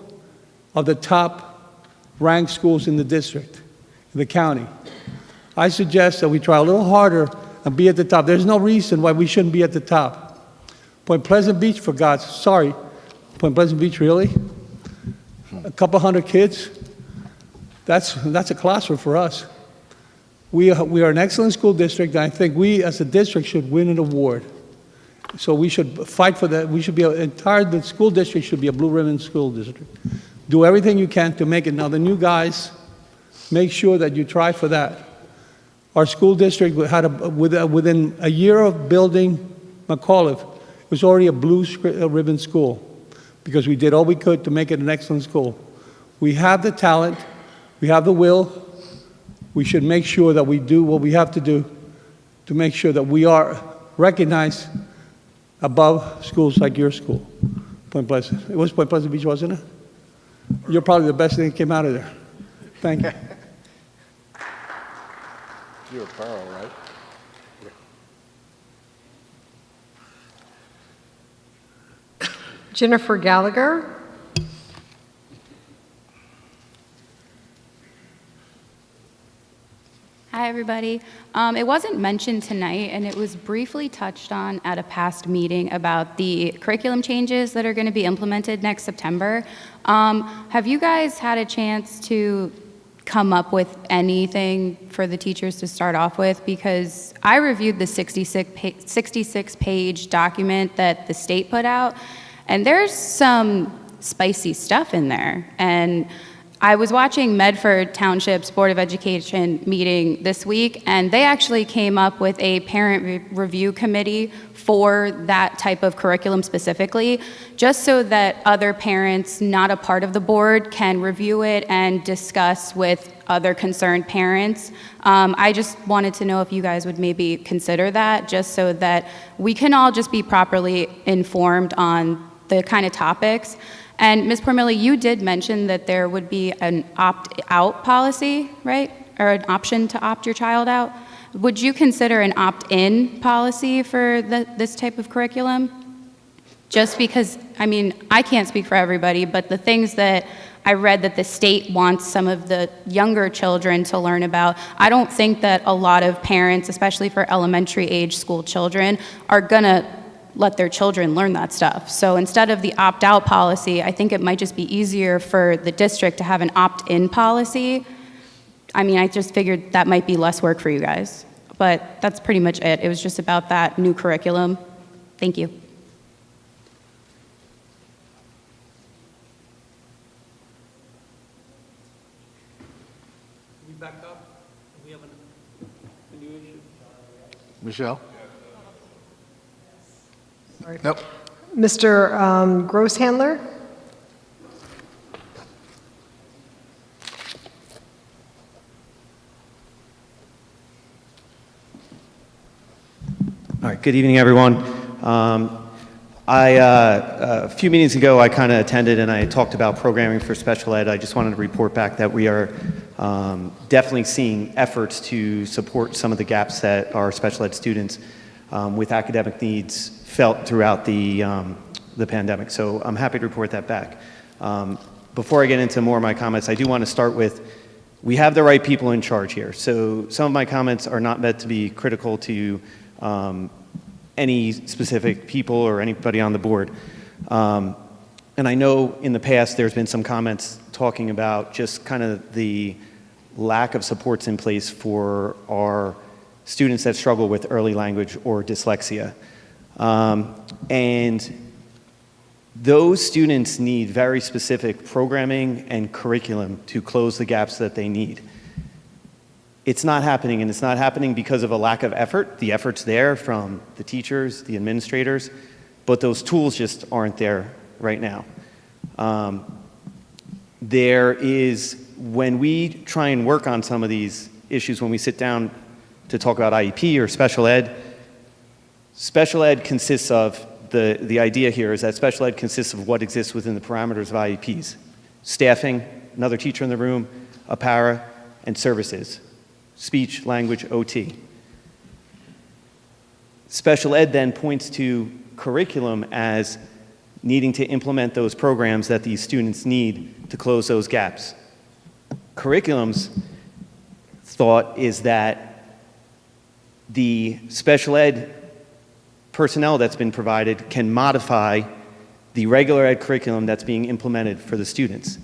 of the top ranked schools in the district, in the county. I suggest that we try a little harder and be at the top. There's no reason why we shouldn't be at the top. Point Pleasant Beach, for God's, sorry, Point Pleasant Beach, really? A couple hundred kids? That's a classroom for us. We are an excellent school district, and I think we as a district should win an award. So we should fight for that. We should be, the school district should be a blue ribbon school district. Do everything you can to make it. Now, the new guys, make sure that you try for that. Our school district had within a year of building McAuliffe, it was already a blue ribbon school because we did all we could to make it an excellent school. We have the talent, we have the will. We should make sure that we do what we have to do to make sure that we are recognized above schools like your school, Point Pleasant. It was Point Pleasant Beach, wasn't it? You're probably the best thing that came out of there. Thank you. You're a Pearl, right? Jennifer Gallagher. Hi, everybody. It wasn't mentioned tonight, and it was briefly touched on at a past meeting about the curriculum changes that are going to be implemented next September. Have you guys had a chance to come up with anything for the teachers to start off with? Because I reviewed the 66-page document that the state put out, and there's some spicy stuff in there. And I was watching Medford Township's Board of Education meeting this week, and they actually came up with a parent review committee for that type of curriculum specifically, just so that other parents not a part of the board can review it and discuss with other concerned parents. I just wanted to know if you guys would maybe consider that, just so that we can all just be properly informed on the kind of topics. And Ms. Pormilli, you did mention that there would be an opt-out policy, right? Or an option to opt your child out. Would you consider an opt-in policy for this type of curriculum? Just because, I mean, I can't speak for everybody, but the things that I read that the state wants some of the younger children to learn about, I don't think that a lot of parents, especially for elementary age school children, are gonna let their children learn that stuff. So instead of the opt-out policy, I think it might just be easier for the district to have an opt-in policy. I mean, I just figured that might be less work for you guys. But that's pretty much it. It was just about that new curriculum. Thank you. We back up? We have a new issue? Michelle? Sorry. Nope. Mr. Grosshandler. All right, good evening, everyone. A few meetings ago, I kind of attended and I talked about programming for special ed. I just wanted to report back that we are definitely seeing efforts to support some of the gaps that our special ed students with academic needs felt throughout the pandemic. So I'm happy to report that back. Before I get into more of my comments, I do want to start with, we have the right people in charge here. So some of my comments are not meant to be critical to any specific people or anybody on the board. And I know in the past there's been some comments talking about just kind of the lack of supports in place for our students that struggle with early language or dyslexia. And those students need very specific programming and curriculum to close the gaps that they need. It's not happening, and it's not happening because of a lack of effort. The effort's there from the teachers, the administrators, but those tools just aren't there right now. There is, when we try and work on some of these issues, when we sit down to talk about IEP or special ed consists of, the idea here is that special ed consists of what exists within the parameters of IEPs. Staffing, another teacher in the room, a para, and services. Speech, language, OT. Special ed then points to curriculum as needing to implement those programs that these students need to close those gaps. Curriculum's thought is that the special ed personnel that's been provided can modify the regular ed curriculum that's being implemented for the students.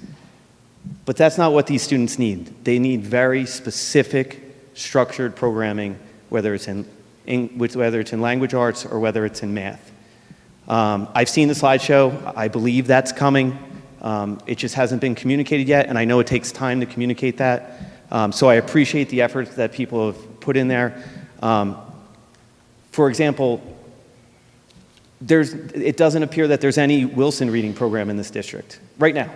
But that's not what these students need. They need very specific, structured programming, whether it's in language arts or whether it's in math. I've seen the slideshow. I believe that's coming. It just hasn't been communicated yet, and I know it takes time to communicate that. So I appreciate the efforts that people have put in there. For example, it doesn't appear that there's any Wilson reading program in this district right now.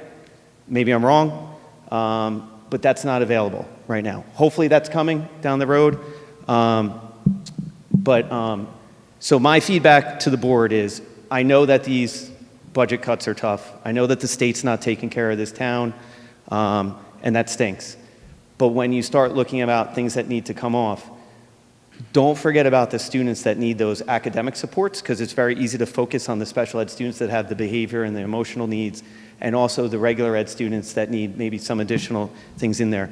Maybe I'm wrong, but that's not available right now. Hopefully that's coming down the road. So my feedback to the board is, I know that these budget cuts are tough. I know that the state's not taking care of this town, and that stinks. But when you start looking about things that need to come off, don't forget about the students that need those academic supports, because it's very easy to focus on the special ed students that have the behavior and the emotional needs, and also the regular ed students that need maybe some additional things in there.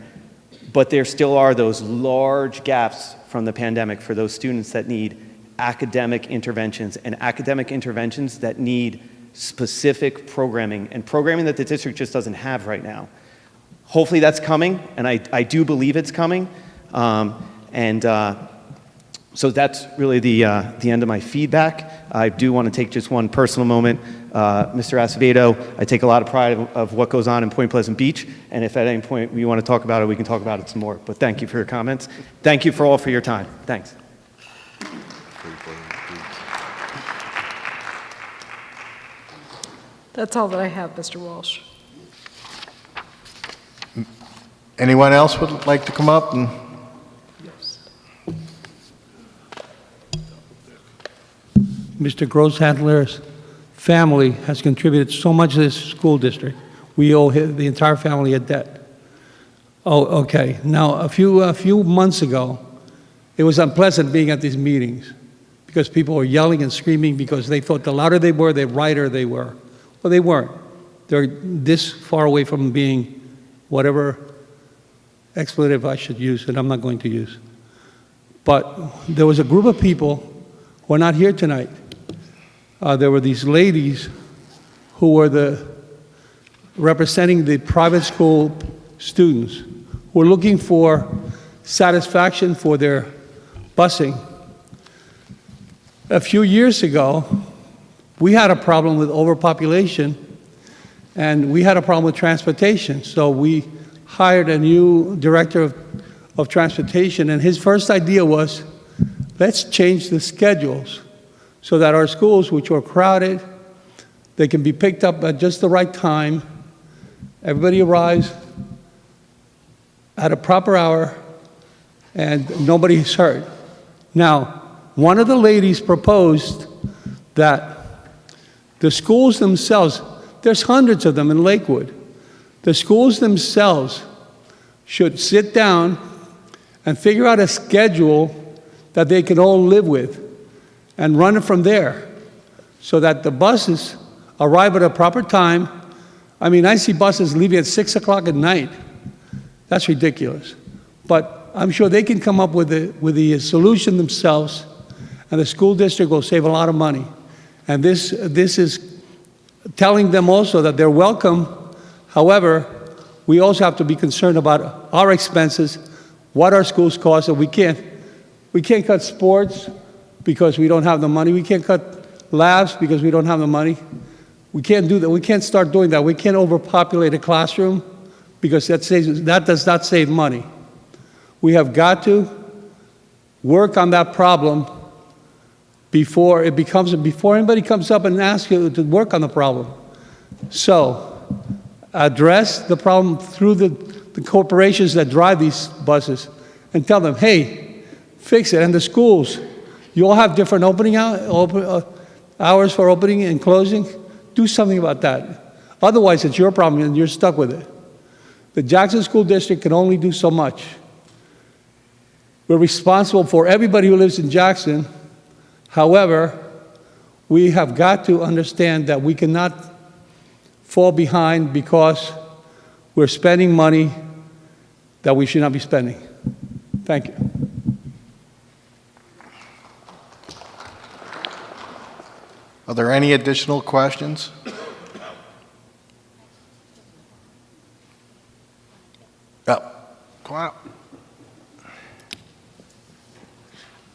But there still are those large gaps from the pandemic for those students that need academic interventions, and academic interventions that need specific programming, and programming that the district just doesn't have right now. Hopefully that's coming, and I do believe it's coming. So that's really the end of my feedback. I do want to take just one personal moment. Mr. Acevedo, I take a lot of pride of what goes on in Point Pleasant Beach, and if at any point we want to talk about it, we can talk about it some more. But thank you for your comments. Thank you all for your time. Thanks. That's all that I have, Mr. Walsh. Anyone else would like to come up? And Mr. Grosshandler's family has contributed so much to this school district. We owe the entire family a debt. Oh, okay. Now, a few months ago, it was unpleasant being at these meetings because people were yelling and screaming because they thought the louder they were, the righter they were. Well, they weren't. They're this far away from being whatever expletive I should use, and I'm not going to use. But there was a group of people who are not here tonight. There were these ladies who were representing the private school students who were looking for satisfaction for their busing. A few years ago, we had a problem with overpopulation, and we had a problem with transportation. So we hired a new director of transportation, and his first idea was, let's change the schedules so that our schools, which are crowded, they can be picked up at just the right time. Everybody arrives at a proper hour, and nobody's hurt. Now, one of the ladies proposed that the schools themselves, there's hundreds of them in Lakewood, the schools themselves should sit down and figure out a schedule that they can all live with and run it from there so that the buses arrive at a proper time. I mean, I see buses leaving at 6 o'clock at night. That's ridiculous. But I'm sure they can come up with the solution themselves, and the school district will save a lot of money. And this is telling them also that they're welcome. However, we also have to be concerned about our expenses, what our schools cost, and we can't cut sports because we don't have the money. We can't cut labs because we don't have the money. We can't do that. We can't start doing that. We can't overpopulate a classroom because that does not save money. We have got to work on that problem before anybody comes up and asks you to work on the problem. So, address the problem through the corporations that drive these buses and tell them, hey, fix it. And the schools, you all have different hours for opening and closing. Do something about that. Otherwise, it's your problem and you're stuck with it. The Jackson School District can only do so much. We're responsible for everybody who lives in Jackson. However, we have got to understand that we cannot fall behind because we're spending money that we should not be spending. Thank you. Are there any additional questions? Oh, come on up.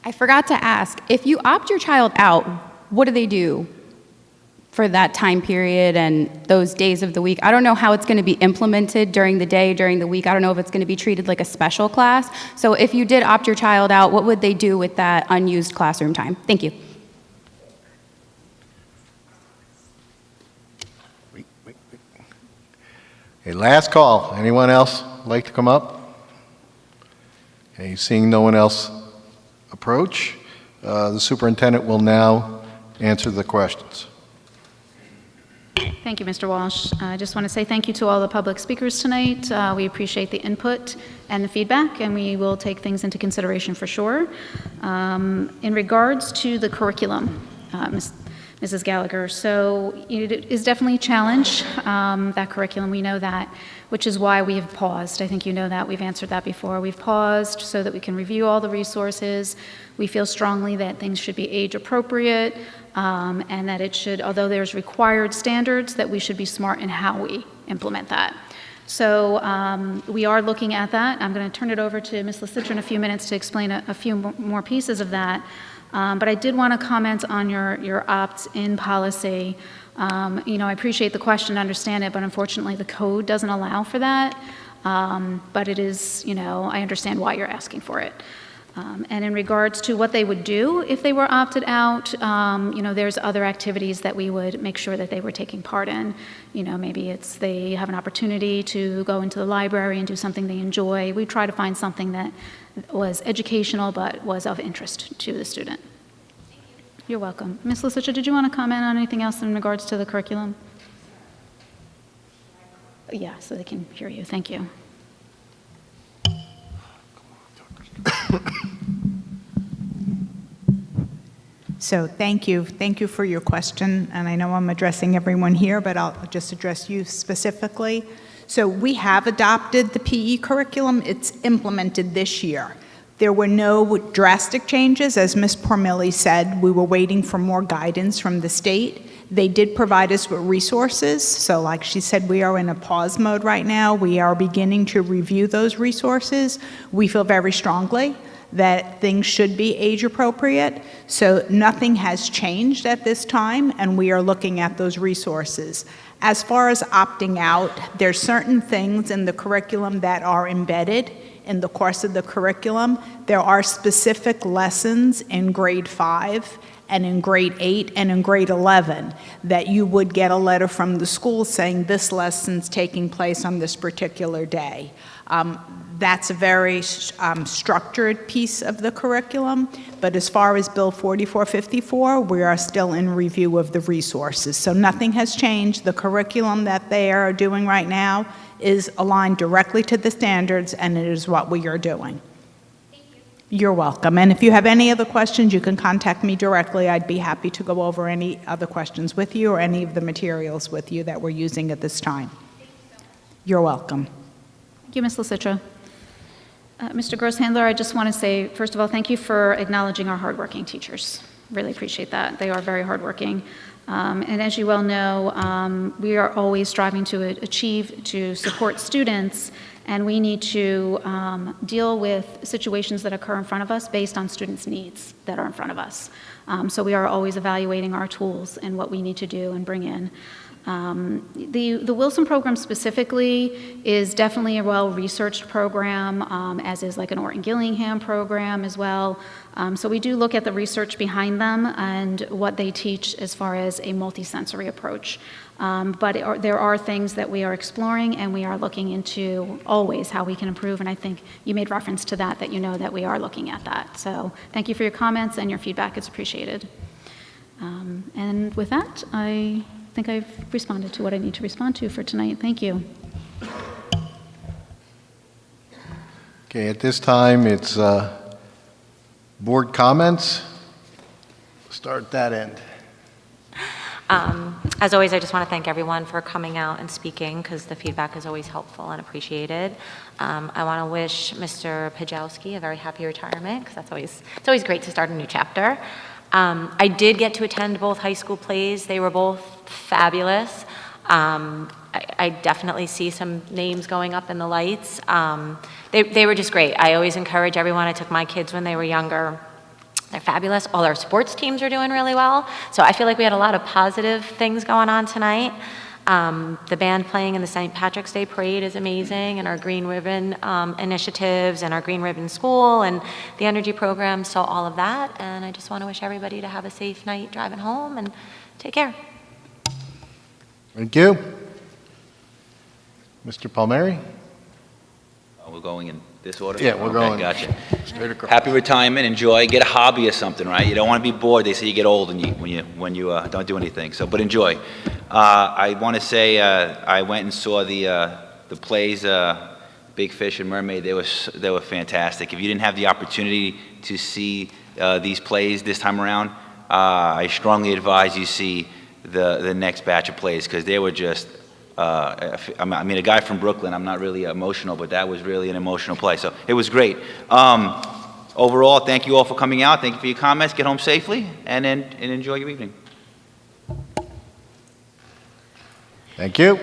I forgot to ask, if you opt your child out, what do they do for that time period and those days of the week? I don't know how it's going to be implemented during the day, during the week. I don't know if it's going to be treated like a special class. So if you did opt your child out, what would they do with that unused classroom time? Thank you. Okay, last call. Anyone else like to come up? Okay, seeing no one else approach, the superintendent will now answer the questions. Thank you, Mr. Walsh. I just want to say thank you to all the public speakers tonight. We appreciate the input and the feedback, and we will take things into consideration for sure. In regards to the curriculum, Mrs. Gallagher, so it is definitely a challenge, that curriculum, we know that, which is why we have paused. I think you know that, we've answered that before. We've paused so that we can review all the resources. We feel strongly that things should be age appropriate, and that it should, although there's required standards, that we should be smart in how we implement that. So we are looking at that. I'm going to turn it over to Ms. Lisitra in a few minutes to explain a few more pieces of that. But I did want to comment on your opt-in policy. I appreciate the question, understand it, but unfortunately the code doesn't allow for that. But it is, I understand why you're asking for it. And in regards to what they would do if they were opted out, there's other activities that we would make sure that they were taking part in. Maybe it's they have an opportunity to go into the library and do something they enjoy. We try to find something that was educational but was of interest to the student. You're welcome. Ms. Lisitra, did you want to comment on anything else in regards to the curriculum? Yeah, so they can hear you. Thank you. So thank you. Thank you for your question. And I know I'm addressing everyone here, but I'll just address you specifically. So we have adopted the PE curriculum. It's implemented this year. There were no drastic changes. As Ms. Pormilli said, we were waiting for more guidance from the state. They did provide us with resources. So like she said, we are in a pause mode right now. We are beginning to review those resources. We feel very strongly that things should be age appropriate. So nothing has changed at this time, and we are looking at those resources. As far as opting out, there's certain things in the curriculum that are embedded in the course of the curriculum. There are specific lessons in grade 5 and in grade 8 and in grade 11 that you would get a letter from the school saying this lesson's taking place on this particular day. That's a very structured piece of the curriculum, but as far as Bill 4454, we are still in review of the resources. So nothing has changed. The curriculum that they are doing right now is aligned directly to the standards, and it is what we are doing. Thank you. You're welcome. And if you have any other questions, you can contact me directly. I'd be happy to go over any other questions with you or any of the materials with you that we're using at this time. You're welcome. Thank you, Ms. Lisitra. Mr. Grosshandler, I just want to say, first of all, thank you for acknowledging our hardworking teachers. Really appreciate that. They are very hardworking. And as you well know, we are always striving to achieve, to support students, and we need to deal with situations that occur in front of us based on students' needs that are in front of us. So we are always evaluating our tools and what we need to do and bring in. The Wilson program specifically is definitely a well-researched program, as is like an Orton Gillingham program as well. So we do look at the research behind them and what they teach as far as a multisensory approach. But there are things that we are exploring and we are looking into always how we can improve, and I think you made reference to that you know that we are looking at that. So thank you for your comments and your feedback. It's appreciated. And with that, I think I've responded to what I need to respond to for tonight. Thank you. Okay, at this time, it's board comments. Start that end. As always, I just want to thank everyone for coming out and speaking because the feedback is always helpful and appreciated. I want to wish Mr. Pajowski a very happy retirement because it's always great to start a new chapter. I did get to attend both high school plays. They were both fabulous. I definitely see some names going up in the lights. They were just great. I always encourage everyone. I took my kids when they were younger. They're fabulous. All our sports teams are doing really well. So I feel like we had a lot of positive things going on tonight. The band playing in the St. Patrick's Day Parade is amazing, and our Green Ribbon initiatives and our Green Ribbon School and the energy program, so all of that. And I just want to wish everybody to have a safe night driving home and take care. Thank you. Mr. Palmieri? We're going in this order? Yeah, we're going Gotcha. straight across. Happy retirement, enjoy, get a hobby or something, right? You don't want to be bored. They say you get old when you don't do anything. So, but enjoy. I want to say I went and saw the plays, Big Fish and Mermaid. They were fantastic. If you didn't have the opportunity to see these plays this time around, I strongly advise you see the next batch of plays, because they were just. I mean, a guy from Brooklyn, I'm not really emotional, but that was really an emotional play. So it was great. Overall, thank you all for coming out. Thank you for your comments. Get home safely and enjoy your evening. Thank you.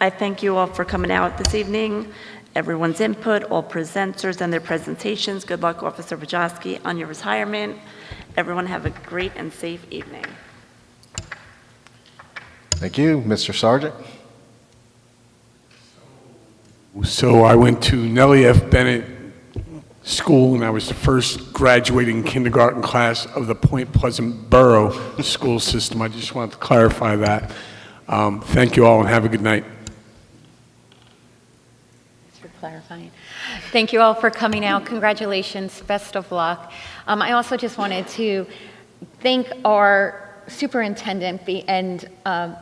I thank you all for coming out this evening, everyone's input, all presenters and their presentations. Good luck, Officer Wojcicki, on your retirement. Everyone have a great and safe evening. Thank you. Mr. Sergeant? So I went to Nellie F. Bennett School, and I was the first graduating kindergarten class of the Point Pleasant Borough school system. I just wanted to clarify that. Thank you all, and have a good night. Thanks for clarifying. Thank you all for coming out. Congratulations. Best of luck. I also just wanted to thank our superintendent and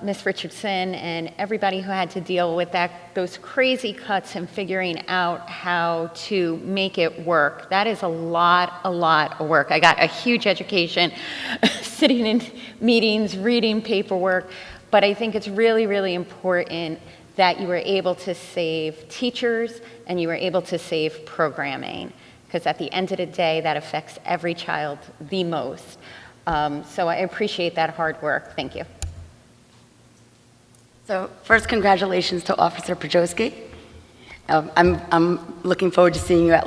Ms. Richardson and everybody who had to deal with those crazy cuts and figuring out how to make it work. That is a lot of work. I got a huge education sitting in meetings, reading paperwork, but I think it's really, really important that you were able to save teachers and you were able to save programming, because at the end of the day, that affects every child the most. So I appreciate that hard work. Thank you. So first, congratulations to Officer Wojcicki. I'm looking forward to seeing you at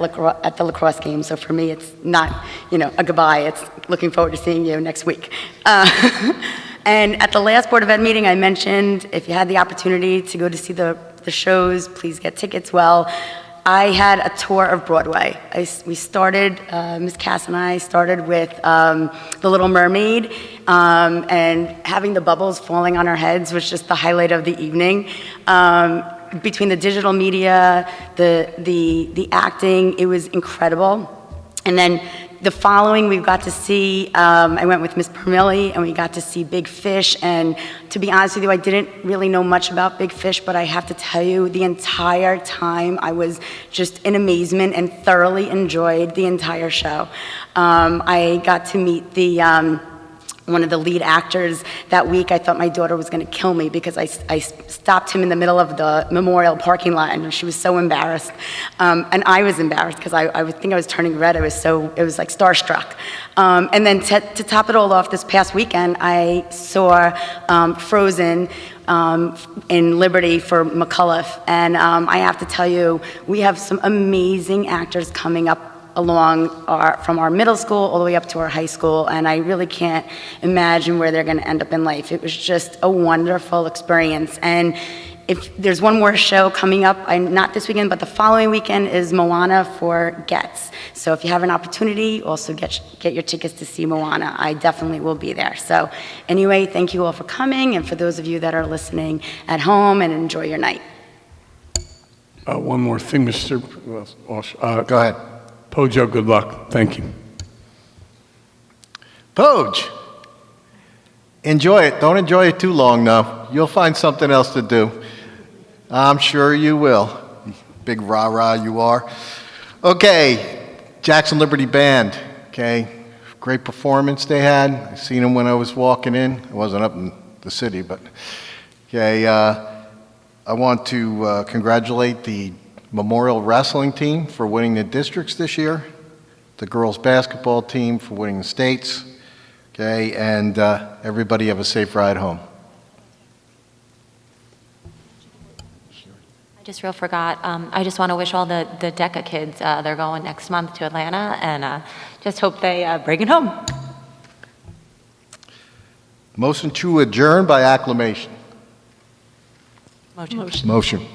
the lacrosse game. So for me, it's not, a goodbye. It's looking forward to seeing you next week. And at the last Board of Ed meeting, I mentioned if you had the opportunity to go to see the shows, please get tickets. Well, I had a tour of Broadway. We started, Ms. Cass and I started with The Little Mermaid, and having the bubbles falling on our heads was just the highlight of the evening. Between the digital media, the acting, it was incredible. And then the following, we got to see, I went with Ms. Permilli, and we got to see Big Fish. And to be honest with you, I didn't really know much about Big Fish, but I have to tell you, the entire time, I was just in amazement and thoroughly enjoyed the entire show. I got to meet one of the lead actors that week. I thought my daughter was going to kill me because I stopped him in the middle of the Memorial parking lot, and she was so embarrassed. And I was embarrassed because I think I was turning red. It was like starstruck. And then to top it all off, this past weekend, I saw Frozen in Liberty for McCullough. And I have to tell you, we have some amazing actors coming up from our middle school all the way up to our high school, and I really can't imagine where they're going to end up in life. It was just a wonderful experience. And if there's one more show coming up, not this weekend, but the following weekend, is Moana for Getz. So if you have an opportunity, also get your tickets to see Moana. I definitely will be there. So anyway, thank you all for coming, and for those of you that are listening at home, and enjoy your night. One more thing, Mr. Walsh. Go ahead. Pojo, good luck. Thank you. Poj, enjoy it. Don't enjoy it too long, though. You'll find something else to do. I'm sure you will. Big rah-rah you are. Okay, Jackson Liberty Band. Okay, great performance they had. I seen them when I was walking in. I wasn't up in the city, but okay. I want to congratulate the Memorial Wrestling team for winning the districts this year, the girls basketball team for winning the states, Okay, and everybody have a safe ride home. I just real forgot, I just want to wish all the DECA kids, they're going next month to Atlanta, and just hope they bring it home. Motion to adjourn by acclamation. Motion. Motion.